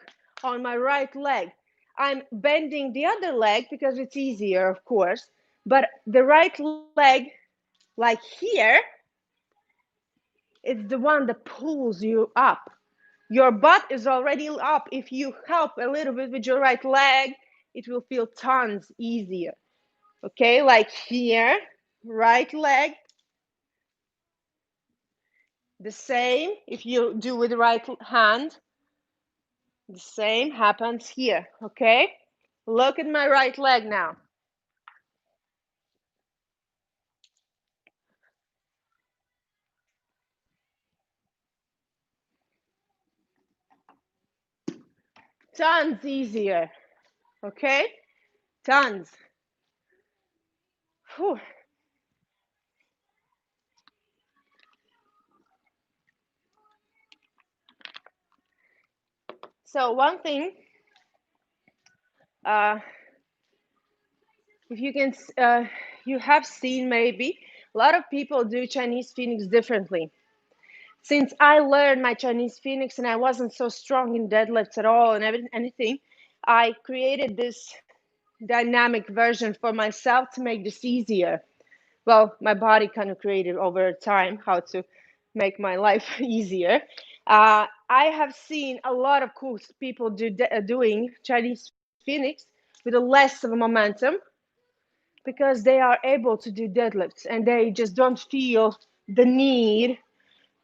on my right leg. I'm bending the other leg because it's easier, of course, but the right leg, like here, it's the one that pulls you up. Your butt is already up. If you help a little bit with your right leg, it will feel tons easier. Okay, like here, right leg. The same if you do with the right hand. The same happens here, okay? Look at my right leg now. Tons easier, okay? Tons. Whew. So one thing, uh, if you can, you have seen maybe a lot of people do Chinese Phoenix differently. Since I learned my Chinese Phoenix and I wasn't so strong in deadlifts at all and anything, I created this dynamic version for myself to make this easier. Well, my body kind of created over time how to make my life easier. I have seen a lot of cool people doing Chinese Phoenix with a less of a momentum because they are able to do deadlifts and they just don't feel the need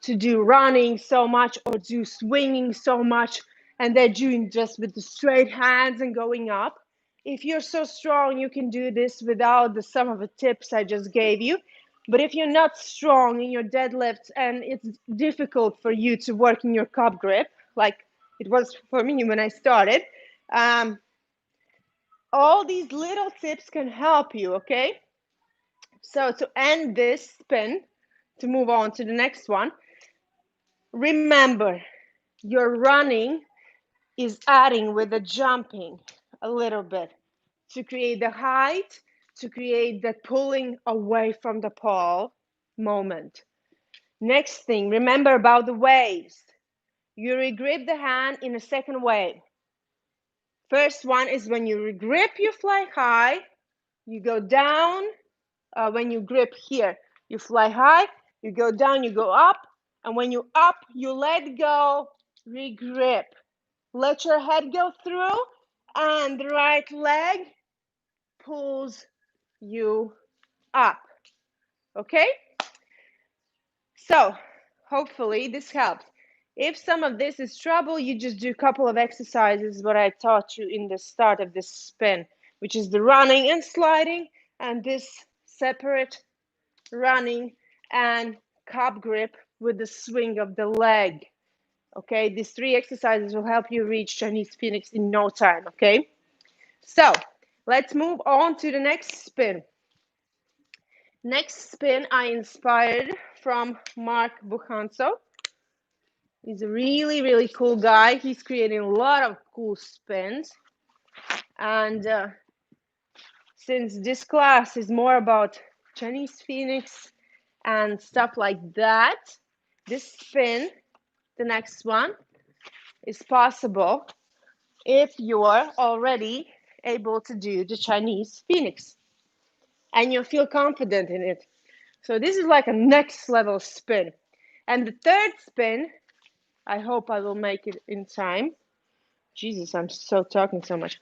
to do running so much or do swinging so much, and they're doing just with the straight hands and going up. If you're so strong, you can do this without some of the tips I just gave you. But if you're not strong in your deadlifts and it's difficult for you to work in your cup grip, like it was for me when I started, all these little tips can help you, okay? So to end this spin, to move on to the next one, remember, your running is adding with the jumping a little bit to create the height, to create the pulling away from the pole moment. Next thing, remember about the waves. You regrip the hand in a second wave. First one is when you regrip, you fly high, you go down. When you grip here, you fly high, you go down, you go up, and when you up, you let go, regrip. Let your head go through, and the right leg pulls you up. Okay? So, hopefully this helps. If some of this is trouble, you just do a couple of exercises what I taught you in the start of this spin, which is the running and sliding, and this separate running and cup grip with the swing of the leg. Okay, these three exercises will help you reach Chinese Phoenix in no time. Okay, so let's move on to the next spin. Next spin I inspired from Mark Buchanso. He's a really, really cool guy. He's creating a lot of cool spins. And since this class is more about Chinese Phoenix and stuff like that, this spin, the next one, is possible if you're already able to do the Chinese Phoenix and you feel confident in it. So this is like a next level spin. And the third spin, I hope I will make it in time. Jesus, I'm so talking so much.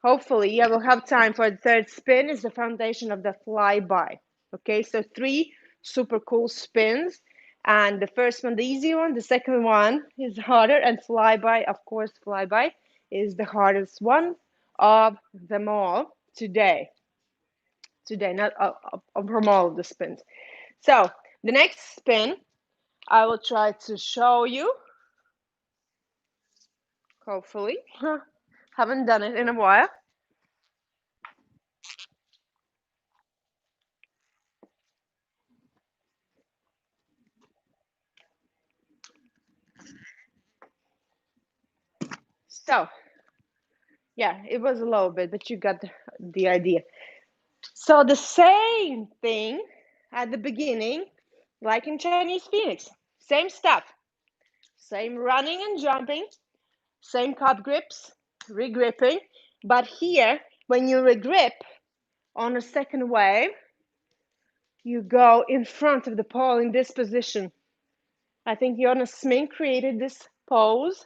Hopefully I will have time for the third spin is the foundation of the flyby. Okay, so 3 super cool spins. And the first one, the easy one, the second one is harder, and flyby, of course, flyby is the hardest one of them all today. Today, not from all of the spins. So the next spin, I will try to show you. Hopefully, haven't done it in a while. So, yeah, it was a little bit, but you got the idea. So the same thing at the beginning, like in Chinese Phoenix. Same stuff. Same running and jumping. Same cup grips, regripping. But here, when you regrip on a second wave, you go in front of the pole in this position. I think Jonas Smink created this pose,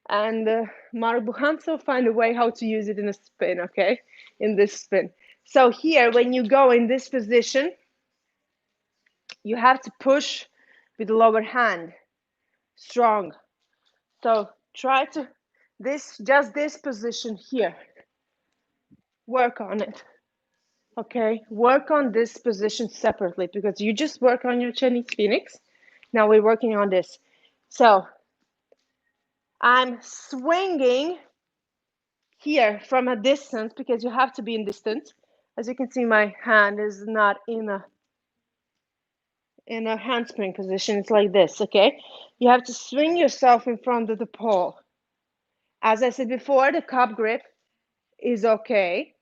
and Mark Buhanso find a way how to use it in a spin, okay? In this spin. So here, when you go in this position, you have to push with the lower hand, strong. So try to, just this position here, work on it, okay? Work on this position separately because you just work on your Chinese Phoenix. Now we're working on this. So I'm swinging here from a distance because you have to be in distance. As you can see, my hand is not in a handspring position. It's like this, okay? You have to swing yourself in front of the pole. As I said before, the cup grip is okay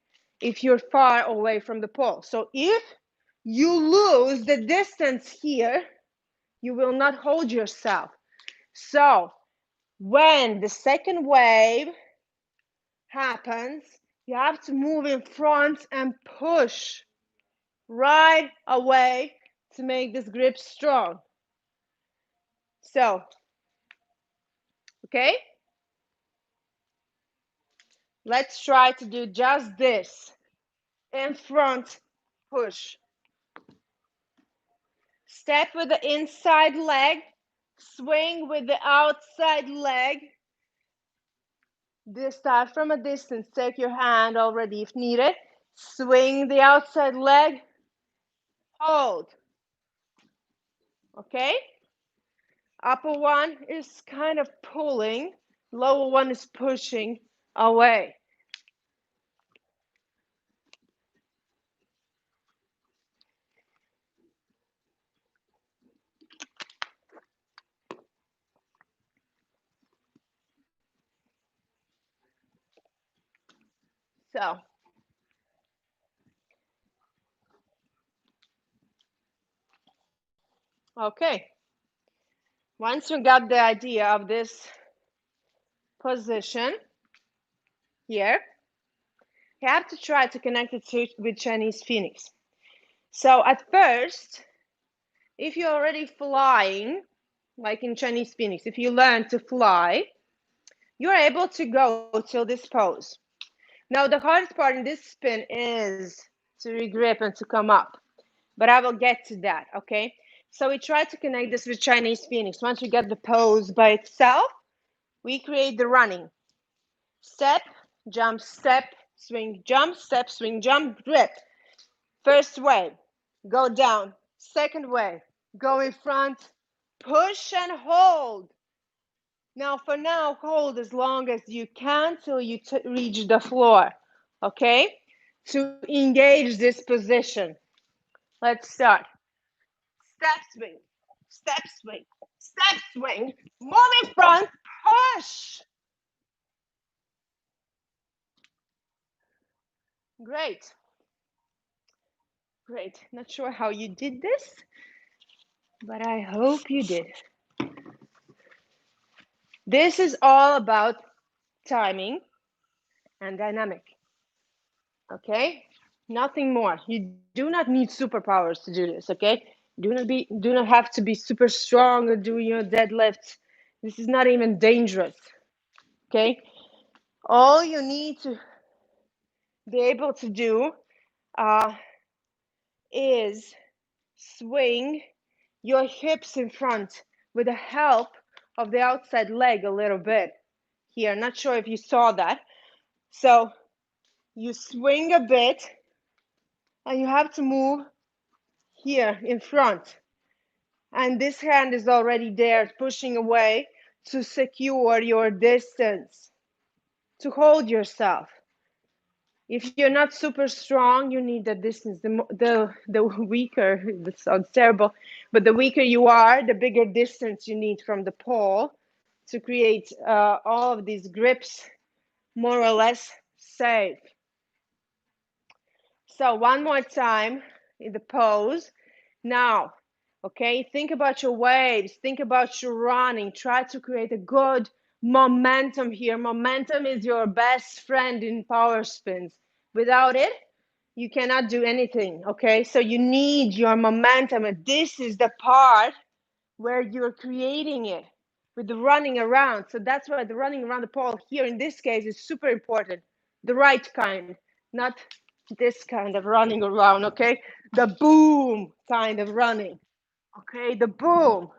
if you're far away from the pole. So if you lose the distance here, you will not hold yourself. So when the second wave happens, you have to move in front and push right away to make this grip strong. So, okay? Let's try to do just this. In front, push. Step with the inside leg, swing with the outside leg. This start from a distance, take your hand already if needed. Swing the outside leg, hold. Okay? Upper one is kind of pulling, lower one is pushing away. So, okay. Once you got the idea of this position here, you have to try to connect it with Chinese Phoenix. So at first, if you're already flying, like in Chinese Phoenix, if you learn to fly, you're able to go till this pose. Now, the hardest part in this spin is to regrip and to come up, but I will get to that, okay? So we try to connect this with Chinese Phoenix. Once we get the pose by itself, we create the running. Step, jump, step, swing, jump, step, swing, jump, grip. First wave, go down. Second wave, go in front, push and hold. Now, for now, hold as long as you can till you reach the floor, okay? To engage this position. Let's start. Step swing, step swing, step swing, move in front, push. Great. Great. Not sure how you did this, but I hope you did. This is all about timing and dynamic. Okay? Nothing more. You do not need superpowers to do this, okay? Do not have to be super strong or do your deadlifts. This is not even dangerous. Okay? All you need to be able to do is swing your hips in front with the help of the outside leg a little bit here. Not sure if you saw that. So you swing a bit and you have to move here in front. And this hand is already there pushing away to secure your distance, to hold yourself. If you're not super strong, you need the distance. The weaker, this sounds terrible, but the weaker you are, the bigger distance you need from the pole to create all of these grips more or less safe. So one more time in the pose. Now, okay, think about your waves, think about your running, try to create a good momentum here. Momentum is your best friend in power spins. Without it, you cannot do anything, okay? So you need your momentum, and this is the part where you're creating it with the running around. So that's why the running around the pole here in this case is super important. The right kind, not this kind of running around, okay? The boom kind of running, okay? The boom,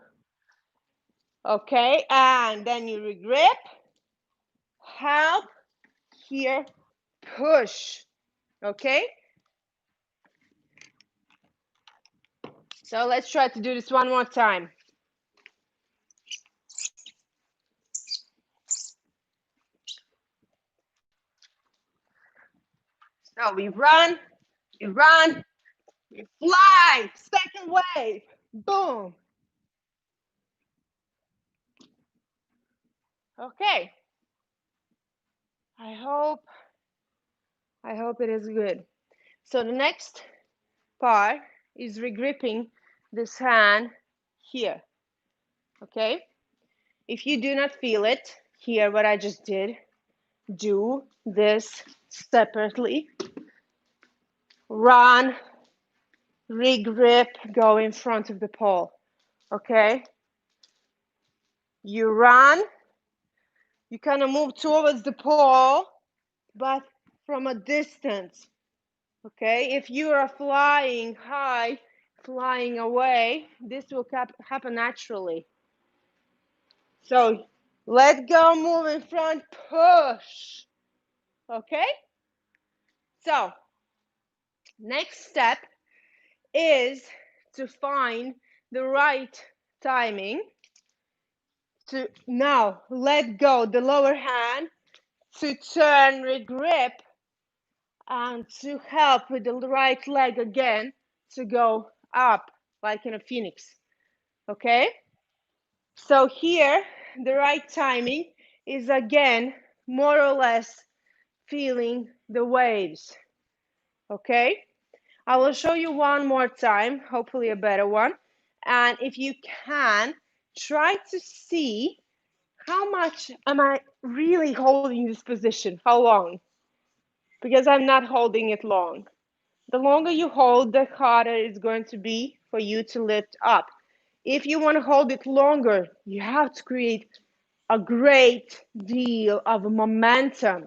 okay? And then you regrip, help, here, push, okay? So let's try to do this one more time. So we run, we fly, second wave, boom. Okay. I hope it is good. So the next part is regripping this hand here. Okay? If you do not feel it, here what I just did, do this separately. Run, regrip, go in front of the pole. Okay? You run, you kind of move towards the pole, but from a distance. Okay, if you are flying high, flying away, this will happen naturally. So let go, move in front, push. Okay, so next step is to find the right timing to now let go the lower hand, to turn, regrip, and to help with the right leg again to go up like in a phoenix. Okay, so here the right timing is again more or less feeling the waves. Okay, I will show you one more time, hopefully a better one. And if you can, try to see how much am I really holding this position, how long, because I'm not holding it long. The longer you hold, the harder it's going to be for you to lift up. If you want to hold it longer, you have to create a great deal of momentum,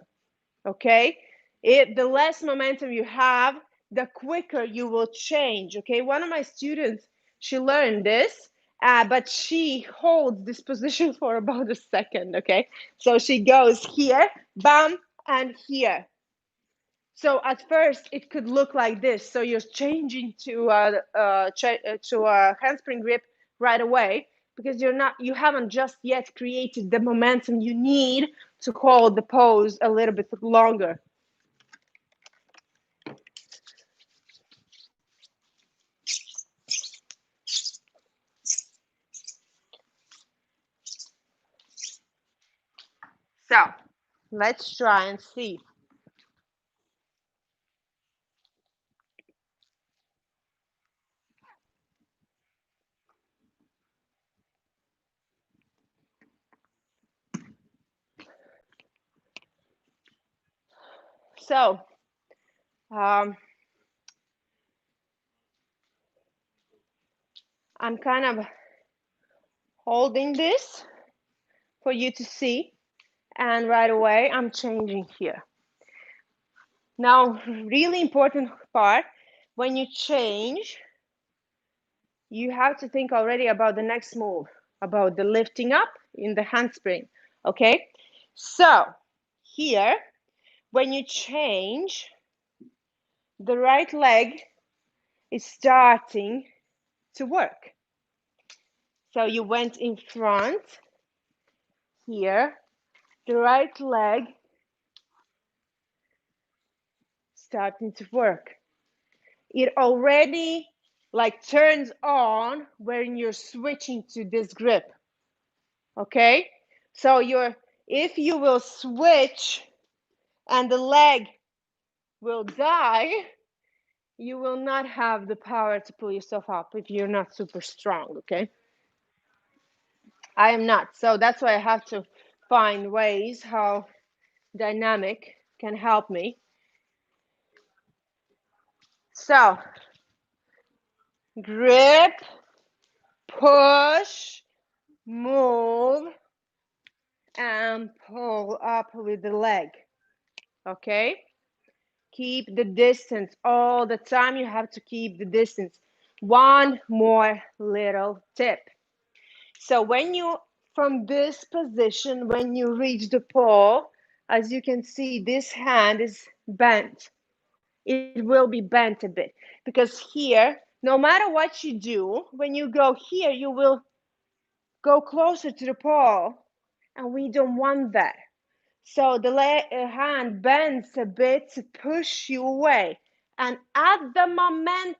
okay? The less momentum you have, the quicker you will change, okay? One of my students, she learned this, but she holds this position for about a second, okay? So she goes here, bam, and here. So at first it could look like this. So you're changing to a handspring grip right away because you haven't just yet created the momentum you need to hold the pose a little bit longer. So let's try and see. So I'm kind of holding this for you to see, and right away I'm changing here. Now, really important part, when you change, you have to think already about the next move, about the lifting up in the handspring, okay? So here, when you change, the right leg is starting to work. So you went in front here, the right leg starting to work. It already like turns on when you're switching to this grip, okay? So if you will switch and the leg will die, you will not have the power to pull yourself up if you're not super strong, okay? I am not. So that's why I have to find ways how dynamic can help me. So grip, push, move, and pull up with the leg, okay? Keep the distance all the time. You have to keep the distance. One more little tip. So from this position, when you reach the pole, as you can see, this hand is bent. It will be bent a bit because here, no matter what you do, when you go here, you will go closer to the pole, and we don't want that. So the hand bends a bit to push you away. And at the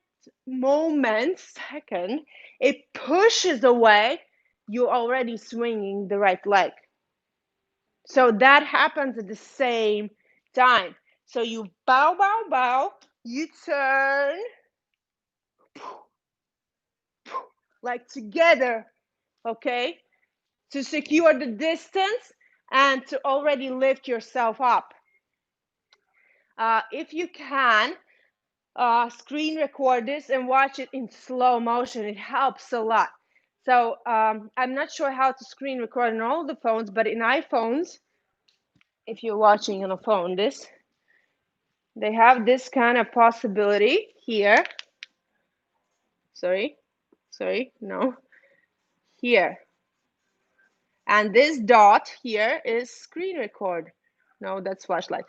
second, it pushes away, you're already swinging the right leg. So that happens at the same time. So you bow, bow, bow, you turn, like together, okay? To secure the distance and to already lift yourself up. If you can, screen record this and watch it in slow motion. It helps a lot. So I'm not sure how to screen record on all the phones, but in iPhones, if you're watching on a phone, they have this kind of possibility here. Sorry, no, here. And this dot here is screen record. No, that's flashlight.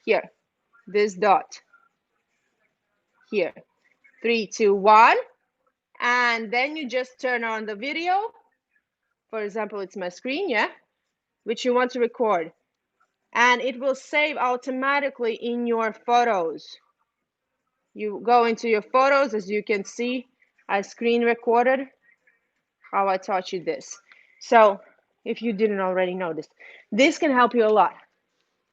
Here, this dot. Here, 3, 2, 1. And then you just turn on the video. For example, it's my screen, yeah, which you want to record. And it will save automatically in your photos. You go into your photos, as you can see, I screen recorded how I taught you this. So if you didn't already know this can help you a lot.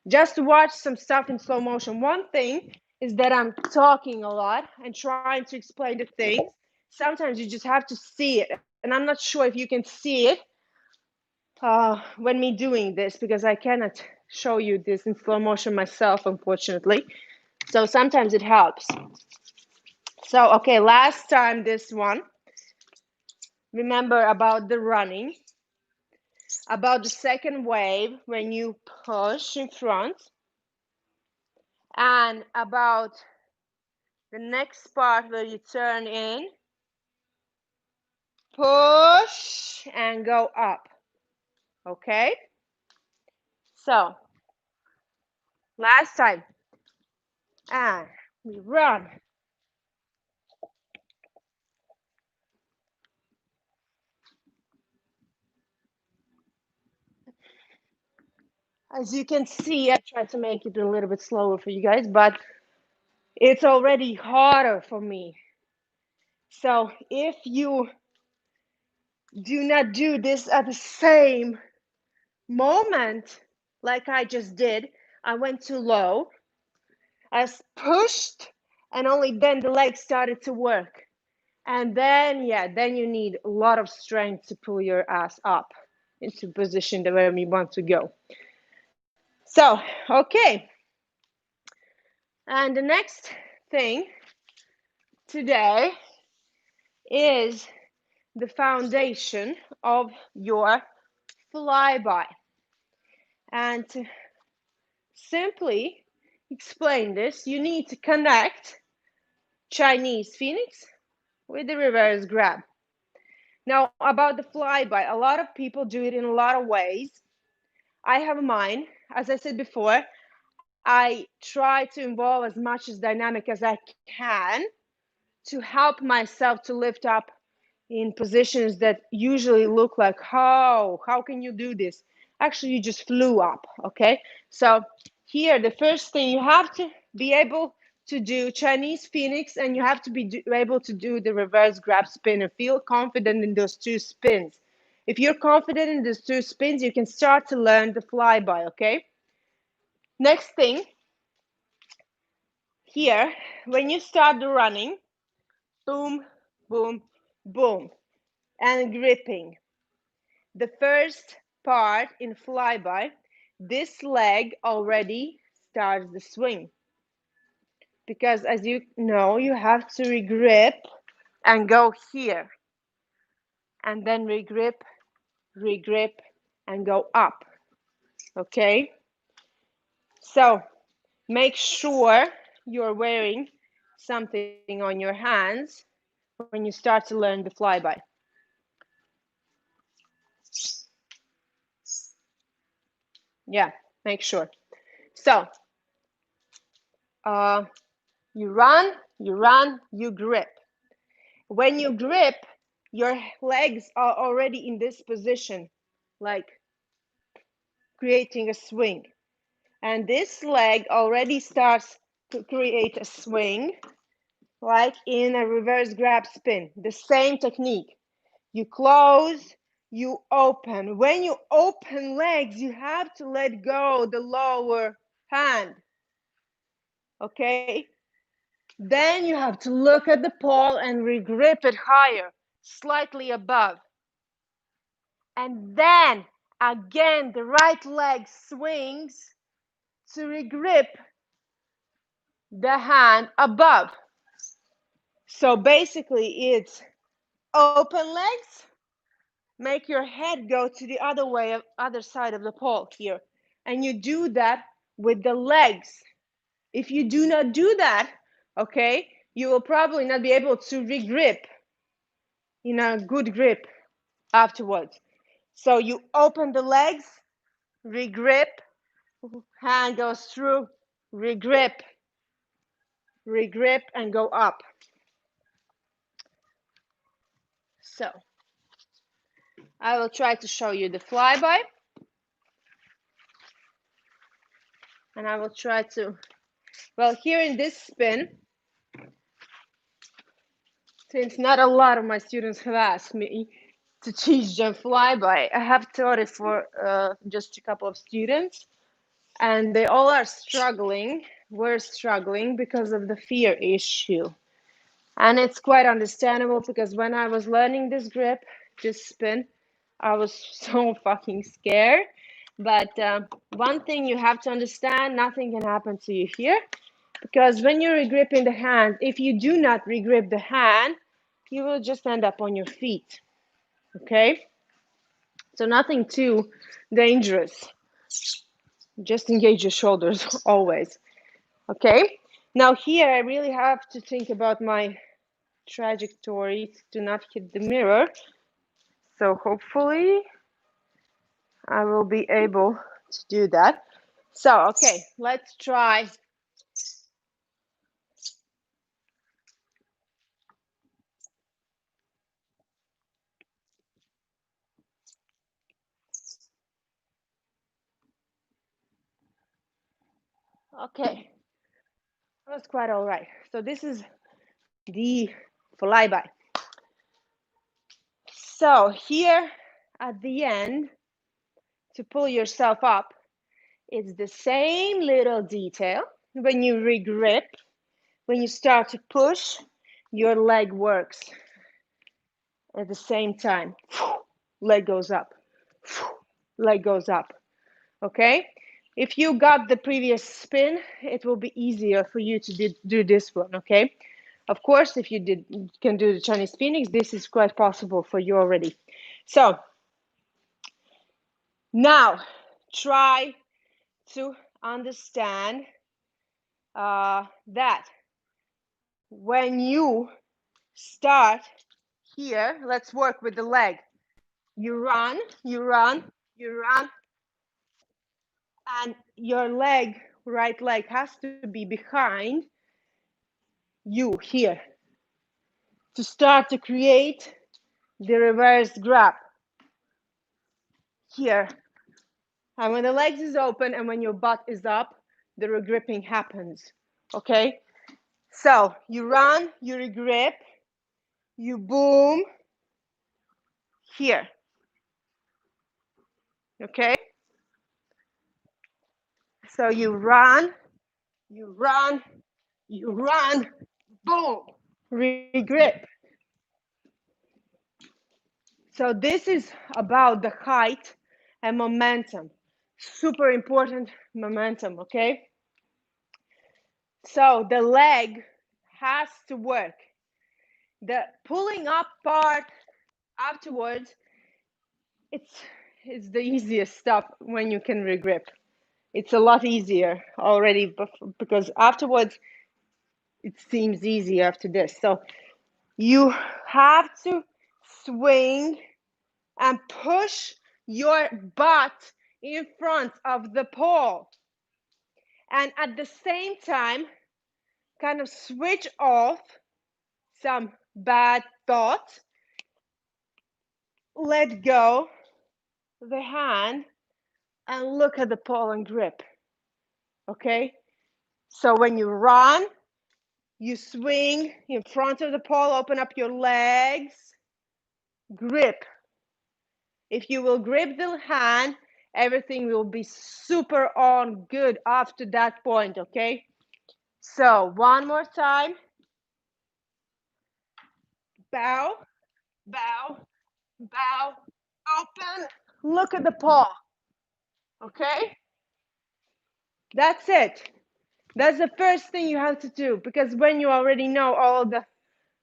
Just to watch some stuff in slow motion. One thing is that I'm talking a lot and trying to explain the things. Sometimes you just have to see it. And I'm not sure if you can see it when me doing this, because I cannot show you this in slow motion myself, unfortunately. So sometimes it helps. So, okay, last time this one. Remember about the running, about the second wave when you push in front, and about the next part where you turn in, push, and go up. Okay? So, last time. And we run. As you can see, I tried to make it a little bit slower for you guys, but it's already harder for me. So if you do not do this at the same moment, like I just did, I went too low, I pushed, and only then the legs started to work. And then, then you need a lot of strength to pull your ass up into position where we want to go. So, okay. And the next thing today is the foundation of your flyby. And to simply explain this, you need to connect Chinese Phoenix with the reverse grab. Now, about the flyby, a lot of people do it in a lot of ways. I have mine. As I said before, I try to involve as much as dynamic as I can to help myself to lift up in positions that usually look like, how can you do this? Actually, you just flew up, okay? So here, the first thing, you have to be able to do Chinese Phoenix, and you have to be able to do the reverse grab spin and feel confident in those two spins. If you're confident in these 2 spins, you can start to learn the flyby, okay? Next thing, here, when you start the running, boom, boom, boom, and gripping. The first part in flyby, this leg already starts the swing. Because as you know, you have to regrip and go here. And then regrip, regrip, and go up. Okay? So make sure you're wearing something on your hands when you start to learn the flyby. Yeah, make sure. So you run, you grip. When you grip, your legs are already in this position, like creating a swing. And this leg already starts to create a swing, like in a reverse grab spin. The same technique. You close, you open. When you open legs, you have to let go the lower hand. Okay? Then you have to look at the pole and regrip it higher, slightly above. And then again, the right leg swings to regrip the hand above. So basically it's open legs, make your head go to the other way, other side of the pole here. And you do that with the legs. If you do not do that, okay, you will probably not be able to regrip in a good grip afterwards. So you open the legs, regrip, hand goes through, regrip, regrip, and go up. So I will try to show you the flyby. And I will try to, well, here in this spin, since not a lot of my students have asked me to teach them flyby, I have taught it for just a couple of students, and they all are struggling. We're struggling because of the fear issue. And it's quite understandable because when I was learning this grip, this spin, I was so fucking scared. But one thing you have to understand, nothing can happen to you here. Because when you're regripping the hand, if you do not regrip the hand, you will just end up on your feet. Okay? So nothing too dangerous. Just engage your shoulders always. Okay? Now here I really have to think about my trajectory to not hit the mirror. So hopefully I will be able to do that. So, okay, let's try. Okay, that's quite all right. So this is the flyby. So here at the end, to pull yourself up, it's the same little detail. When you regrip, when you start to push, your leg works at the same time. Leg goes up, leg goes up, okay? If you got the previous spin, it will be easier for you to do this one, okay? Of course, if you can do the Chinese Phoenix, this is quite possible for you already. So now try to understand that when you start here, let's work with the leg. You run, you run, you run, and your leg, right leg, has to be behind you here to start to create the reverse grab here. And when the legs is open and when your butt is up, the regripping happens, okay? So you run, you regrip, you boom here. Okay? So you run, you run, you run, boom, regrip. So this is about the height and momentum. Super important momentum, okay? So the leg has to work. The pulling up part afterwards, it's the easiest stuff when you can regrip. It's a lot easier already because afterwards it seems easy after this. So you have to swing and push your butt in front of the pole. And at the same time, kind of switch off some bad thoughts. Let go the hand and look at the pole and grip. Okay? So when you run, you swing in front of the pole, open up your legs, grip. If you will grip the hand, everything will be super on good after that point, okay? So one more time. Bow, bow, bow, open, look at the paw, okay? That's it. That's the first thing you have to do, because when you already know all the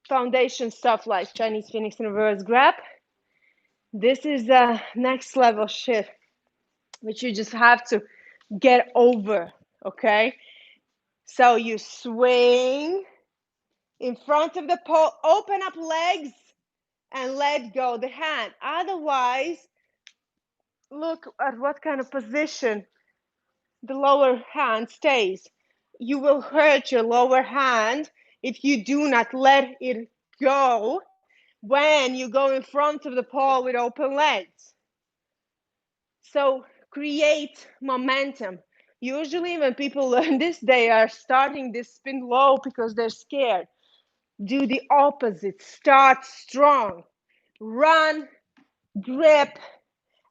foundation stuff like Chinese Phoenix and reverse grab, this is the next level shit, which you just have to get over, okay? So you swing in front of the pole, open up legs, and let go the hand. Otherwise, look at what kind of position the lower hand stays. You will hurt your lower hand if you do not let it go when you go in front of the pole with open legs. So create momentum. Usually when people learn this, they are starting this spin low because they're scared. Do the opposite. Start strong. Run, grip,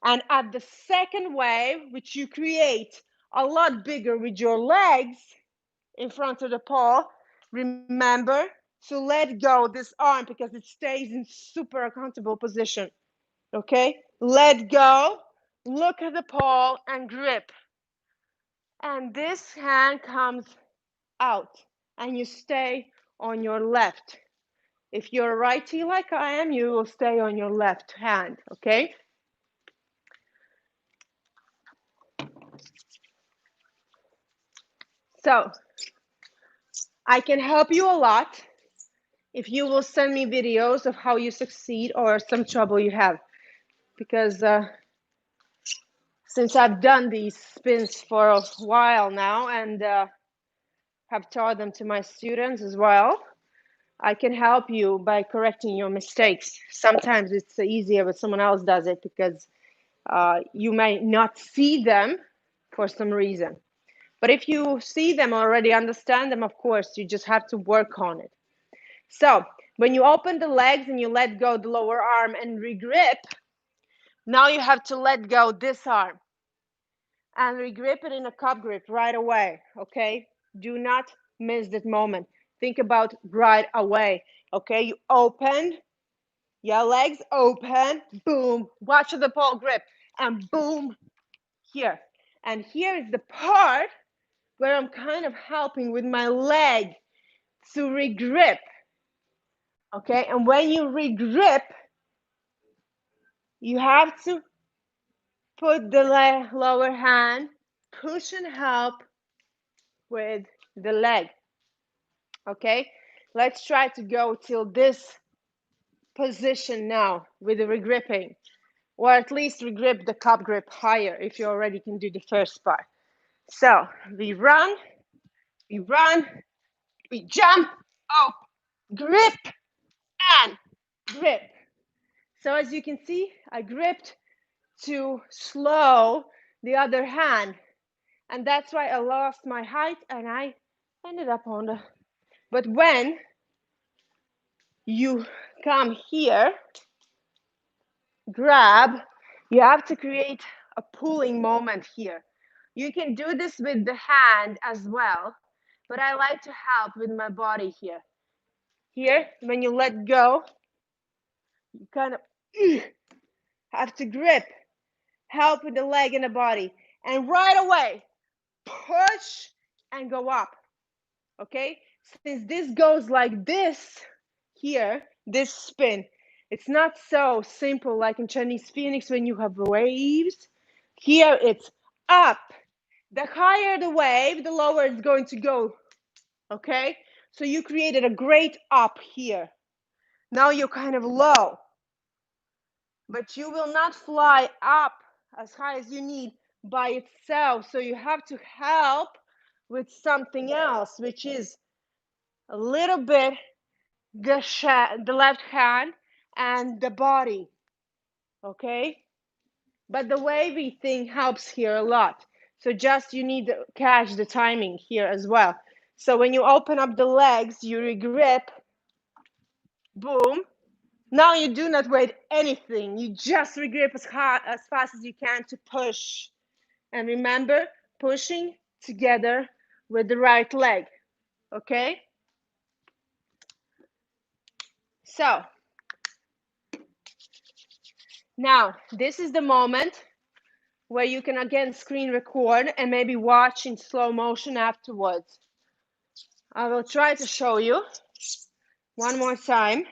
and at the second wave, which you create a lot bigger with your legs in front of the pole, remember to let go this arm because it stays in super uncomfortable position. Okay? Let go, look at the pole, and grip. And this hand comes out, and you stay on your left. If you're a righty like I am, you will stay on your left hand, okay? So I can help you a lot if you will send me videos of how you succeed or some trouble you have. Because since I've done these spins for a while now and have taught them to my students as well, I can help you by correcting your mistakes. Sometimes it's easier when someone else does it because you may not see them for some reason. But if you see them already, understand them, of course, you just have to work on it. So when you open the legs and you let go the lower arm and regrip, now you have to let go this arm and regrip it in a cup grip right away, okay? Do not miss that moment. Think about right away, okay? You open, your legs open, boom, watch the pole grip, and boom, here. And here is the part where I'm kind of helping with my leg to regrip, okay? And when you regrip, you have to put the lower hand, push and help with the leg, okay? Let's try to go till this position now with the regripping, or at least regrip the cup grip higher if you already can do the first part. So we run, we jump, oh, grip, and grip. So as you can see, I gripped to slow the other hand. And that's why I lost my height and I ended up on the, but when you come here, grab, you have to create a pulling moment here. You can do this with the hand as well, but I like to help with my body here. Here, when you let go, you kind of have to grip, help with the leg and the body, and right away, push and go up, okay? Since this goes like this here, this spin, it's not so simple like in Chinese Phoenix when you have waves. Here it's up. The higher the wave, the lower it's going to go, okay? So you created a great up here. Now you're kind of low, but you will not fly up as high as you need by itself. So you have to help with something else, which is a little bit the left hand and the body, okay? But the wavy thing helps here a lot. So just you need to catch the timing here as well. So when you open up the legs, you regrip, boom. Now you do not wait anything. You just regrip as hard, as fast as you can to push. And remember, pushing together with the right leg, okay? So now this is the moment where you can again screen record and maybe watch in slow motion afterwards. I will try to show you one more time.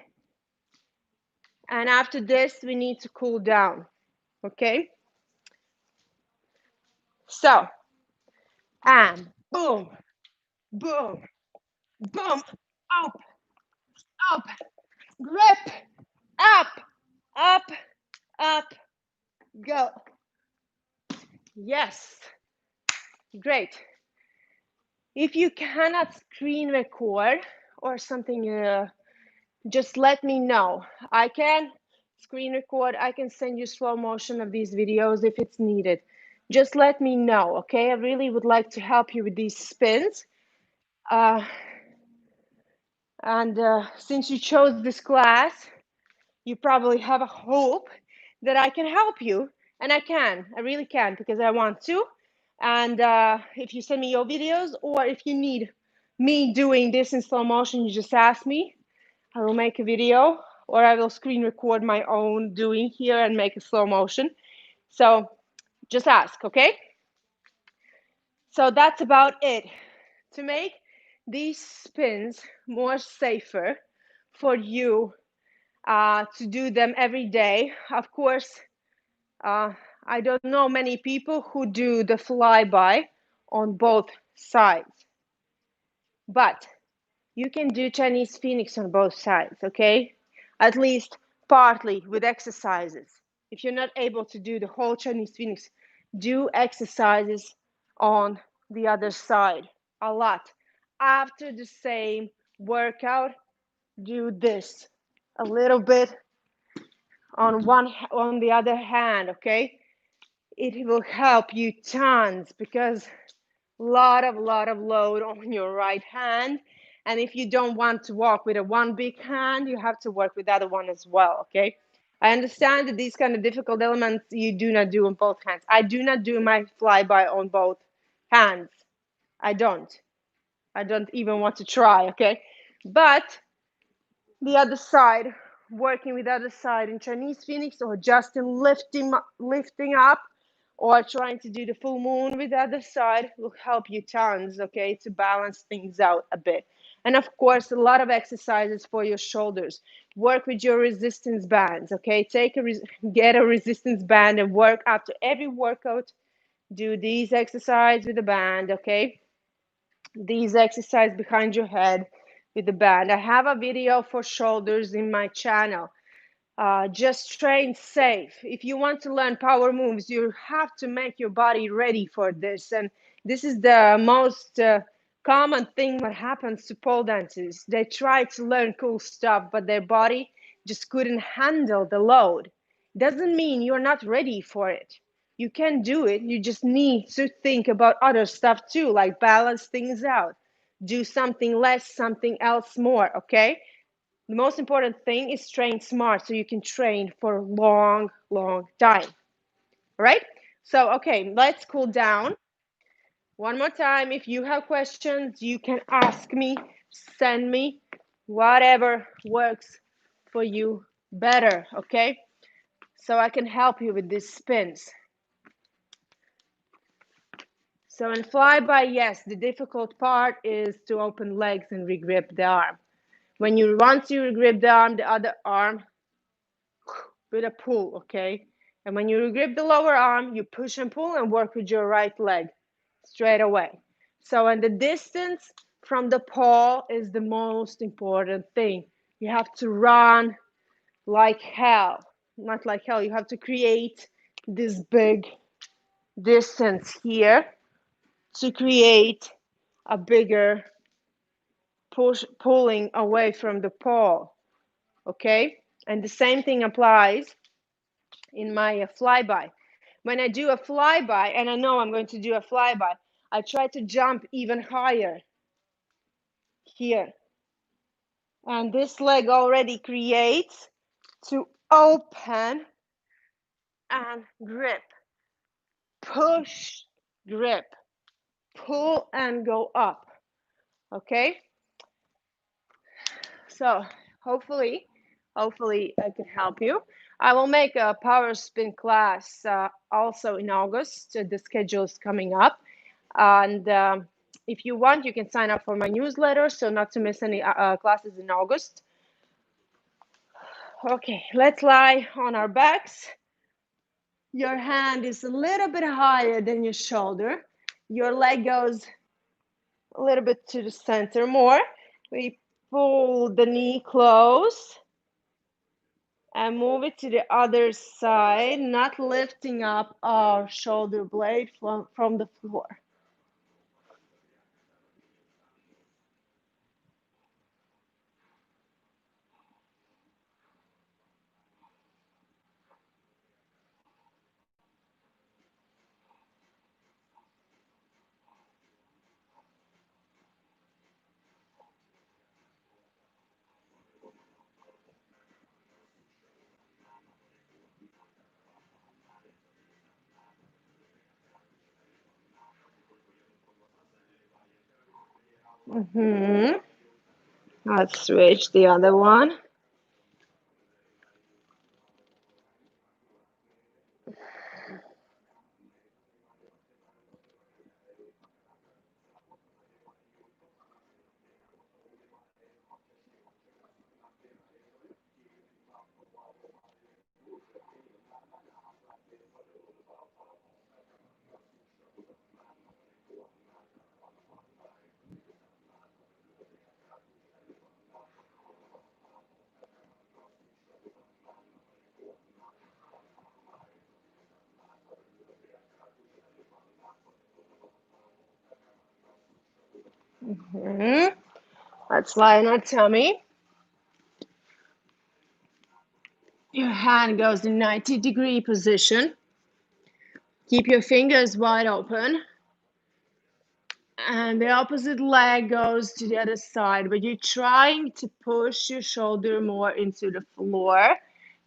And after this, we need to cool down, okay? So, and boom, boom, boom, up, up, grip, up, up, up, go. Yes, great. If you cannot screen record or something, just let me know. I can screen record. I can send you slow motion of these videos if it's needed. Just let me know, okay? I really would like to help you with these spins. And since you chose this class, you probably have a hope that I can help you. And I can. I really can because I want to. And if you send me your videos or if you need me doing this in slow motion, you just ask me. I will make a video or I will screen record my own doing here and make a slow motion. So just ask, okay? So that's about it. To make these spins more safer for you to do them every day. Of course, I don't know many people who do the flyby on both sides, but you can do Chinese Phoenix on both sides, okay? At least partly with exercises. If you're not able to do the whole Chinese Phoenix, do exercises on the other side a lot. After the same workout, do this a little bit on the other hand, okay? It will help you tons because lot of load on your right hand. And if you don't want to walk with a one big hand, you have to work with the other one as well, okay? I understand that these kind of difficult elements you do not do on both hands. I do not do my flyby on both hands. I don't even want to try, okay? But the other side, working with the other side in Chinese Phoenix or just in lifting up or trying to do the full moon with the other side will help you tons, okay, to balance things out a bit. And of course, a lot of exercises for your shoulders. Work with your resistance bands, okay? Get a resistance band and work after every workout. Do these exercises with the band, okay? These exercises behind your head with the band. I have a video for shoulders in my channel. Just train safe. If you want to learn power moves, you have to make your body ready for this. And this is the most common thing what happens to pole dancers. They try to learn cool stuff, but their body just couldn't handle the load. Doesn't mean you're not ready for it. You can do it. You just need to think about other stuff too, like balance things out. Do something less, something else more, okay? The most important thing is train smart so you can train for a long time. All right? So, okay, let's cool down. One more time. If you have questions, you can ask me, send me, whatever works for you better, okay? So I can help you with these spins. So in flyby, yes, the difficult part is to open legs and regrip the arm. When you want to regrip the arm, the other arm with a pull, okay? And when you regrip the lower arm, you push and pull and work with your right leg straight away. So, and the distance from the paw is the most important thing. You have to run like hell. Not like hell, you have to create this big distance here to create a bigger pulling away from the paw, okay? And the same thing applies in my flyby. When I do a flyby, and I know I'm going to do a flyby, I try to jump even higher here. And this leg already creates to open and grip, push, grip, pull and go up, okay? So hopefully I can help you. I will make a power spin class also in August. The schedule is coming up. And if you want, you can sign up for my newsletter so not to miss any classes in August. Okay, let's lie on our backs. Your hand is a little bit higher than your shoulder. Your leg goes a little bit to the center more. We pull the knee close and move it to the other side, not lifting up our shoulder blade from the floor. Let's switch the other one. Let's lie on our tummy. Your hand goes in 90-degree position. Keep your fingers wide open. And the opposite leg goes to the other side, but you're trying to push your shoulder more into the floor.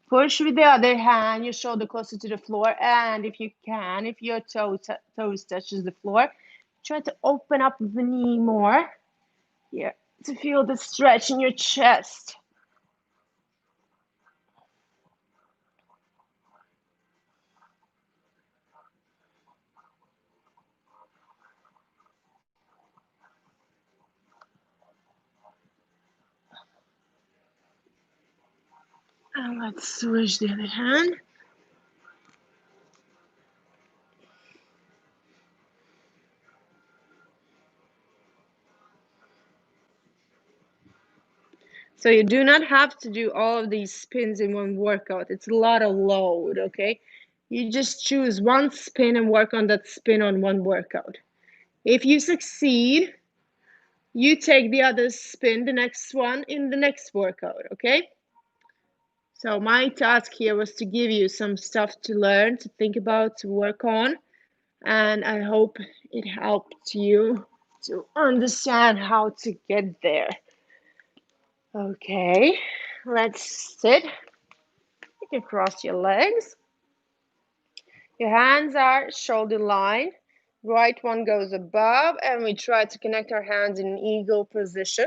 Push with the other hand, your shoulder closer to the floor. And if you can, if your toes touches the floor, try to open up the knee more here to feel the stretch in your chest. And let's switch the other hand. So you do not have to do all of these spins in one workout. It's a lot of load, okay? You just choose one spin and work on that spin on one workout. If you succeed, you take the other spin, the next one, in the next workout, okay? So my task here was to give you some stuff to learn, to think about, to work on, and I hope it helped you to understand how to get there. Okay, let's sit. You can cross your legs. Your hands are shoulder line. Right one goes above, and we try to connect our hands in an eagle position.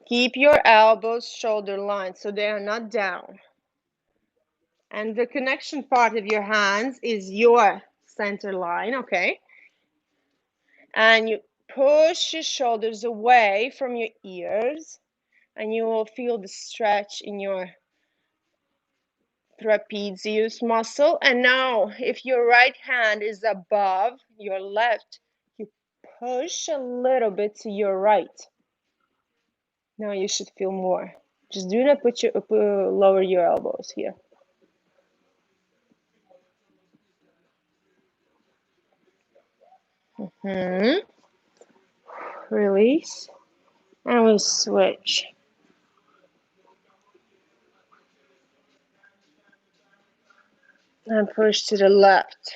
Keep your elbows shoulder line so they are not down. And the connection part of your hands is your center line, okay? And you push your shoulders away from your ears, and you will feel the stretch in your trapezius muscle. And now, if your right hand is above your left, you push a little bit to your right. Now you should feel more. Just do not lower your elbows here. Release. And we switch. And push to the left.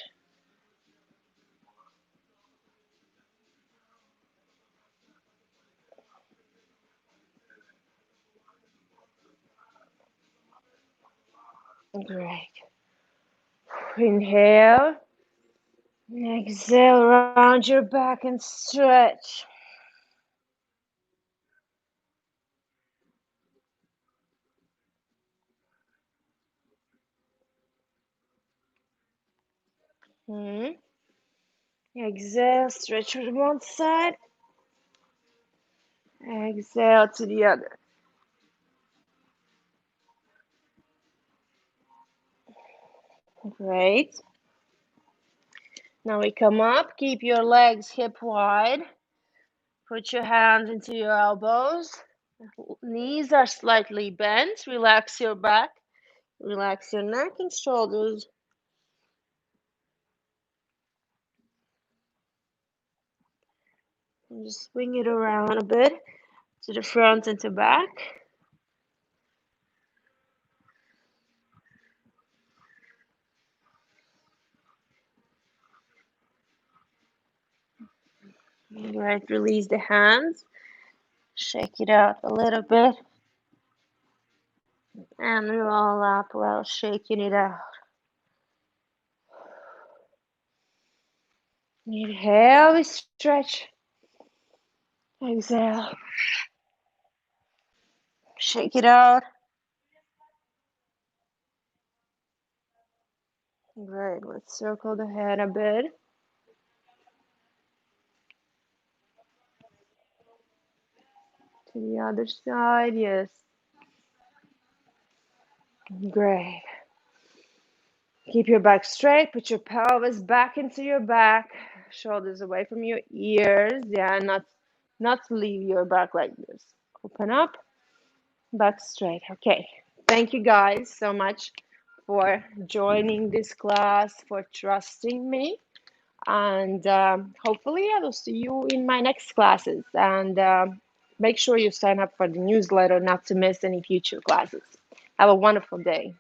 Great. Inhale. Exhale, round your back and stretch. Exhale, stretch to one side. Exhale to the other. Great. Now we come up. Keep your legs hip wide. Put your hands into your elbows. Knees are slightly bent. Relax your back. Relax your neck and shoulders. And just swing it around a bit to the front and to back. All right, release the hands. Shake it out a little bit. And roll up while shaking it out. Inhale, we stretch. Exhale. Shake it out. Great. Let's circle the head a bit. To the other side, yes. Great. Keep your back straight. Put your pelvis back into your back. Shoulders away from your ears. Yeah, not to leave your back like this. Open up. Back straight. Okay. Thank you guys so much for joining this class, for trusting me. And hopefully I will see you in my next classes. And make sure you sign up for the newsletter not to miss any future classes. Have a wonderful day.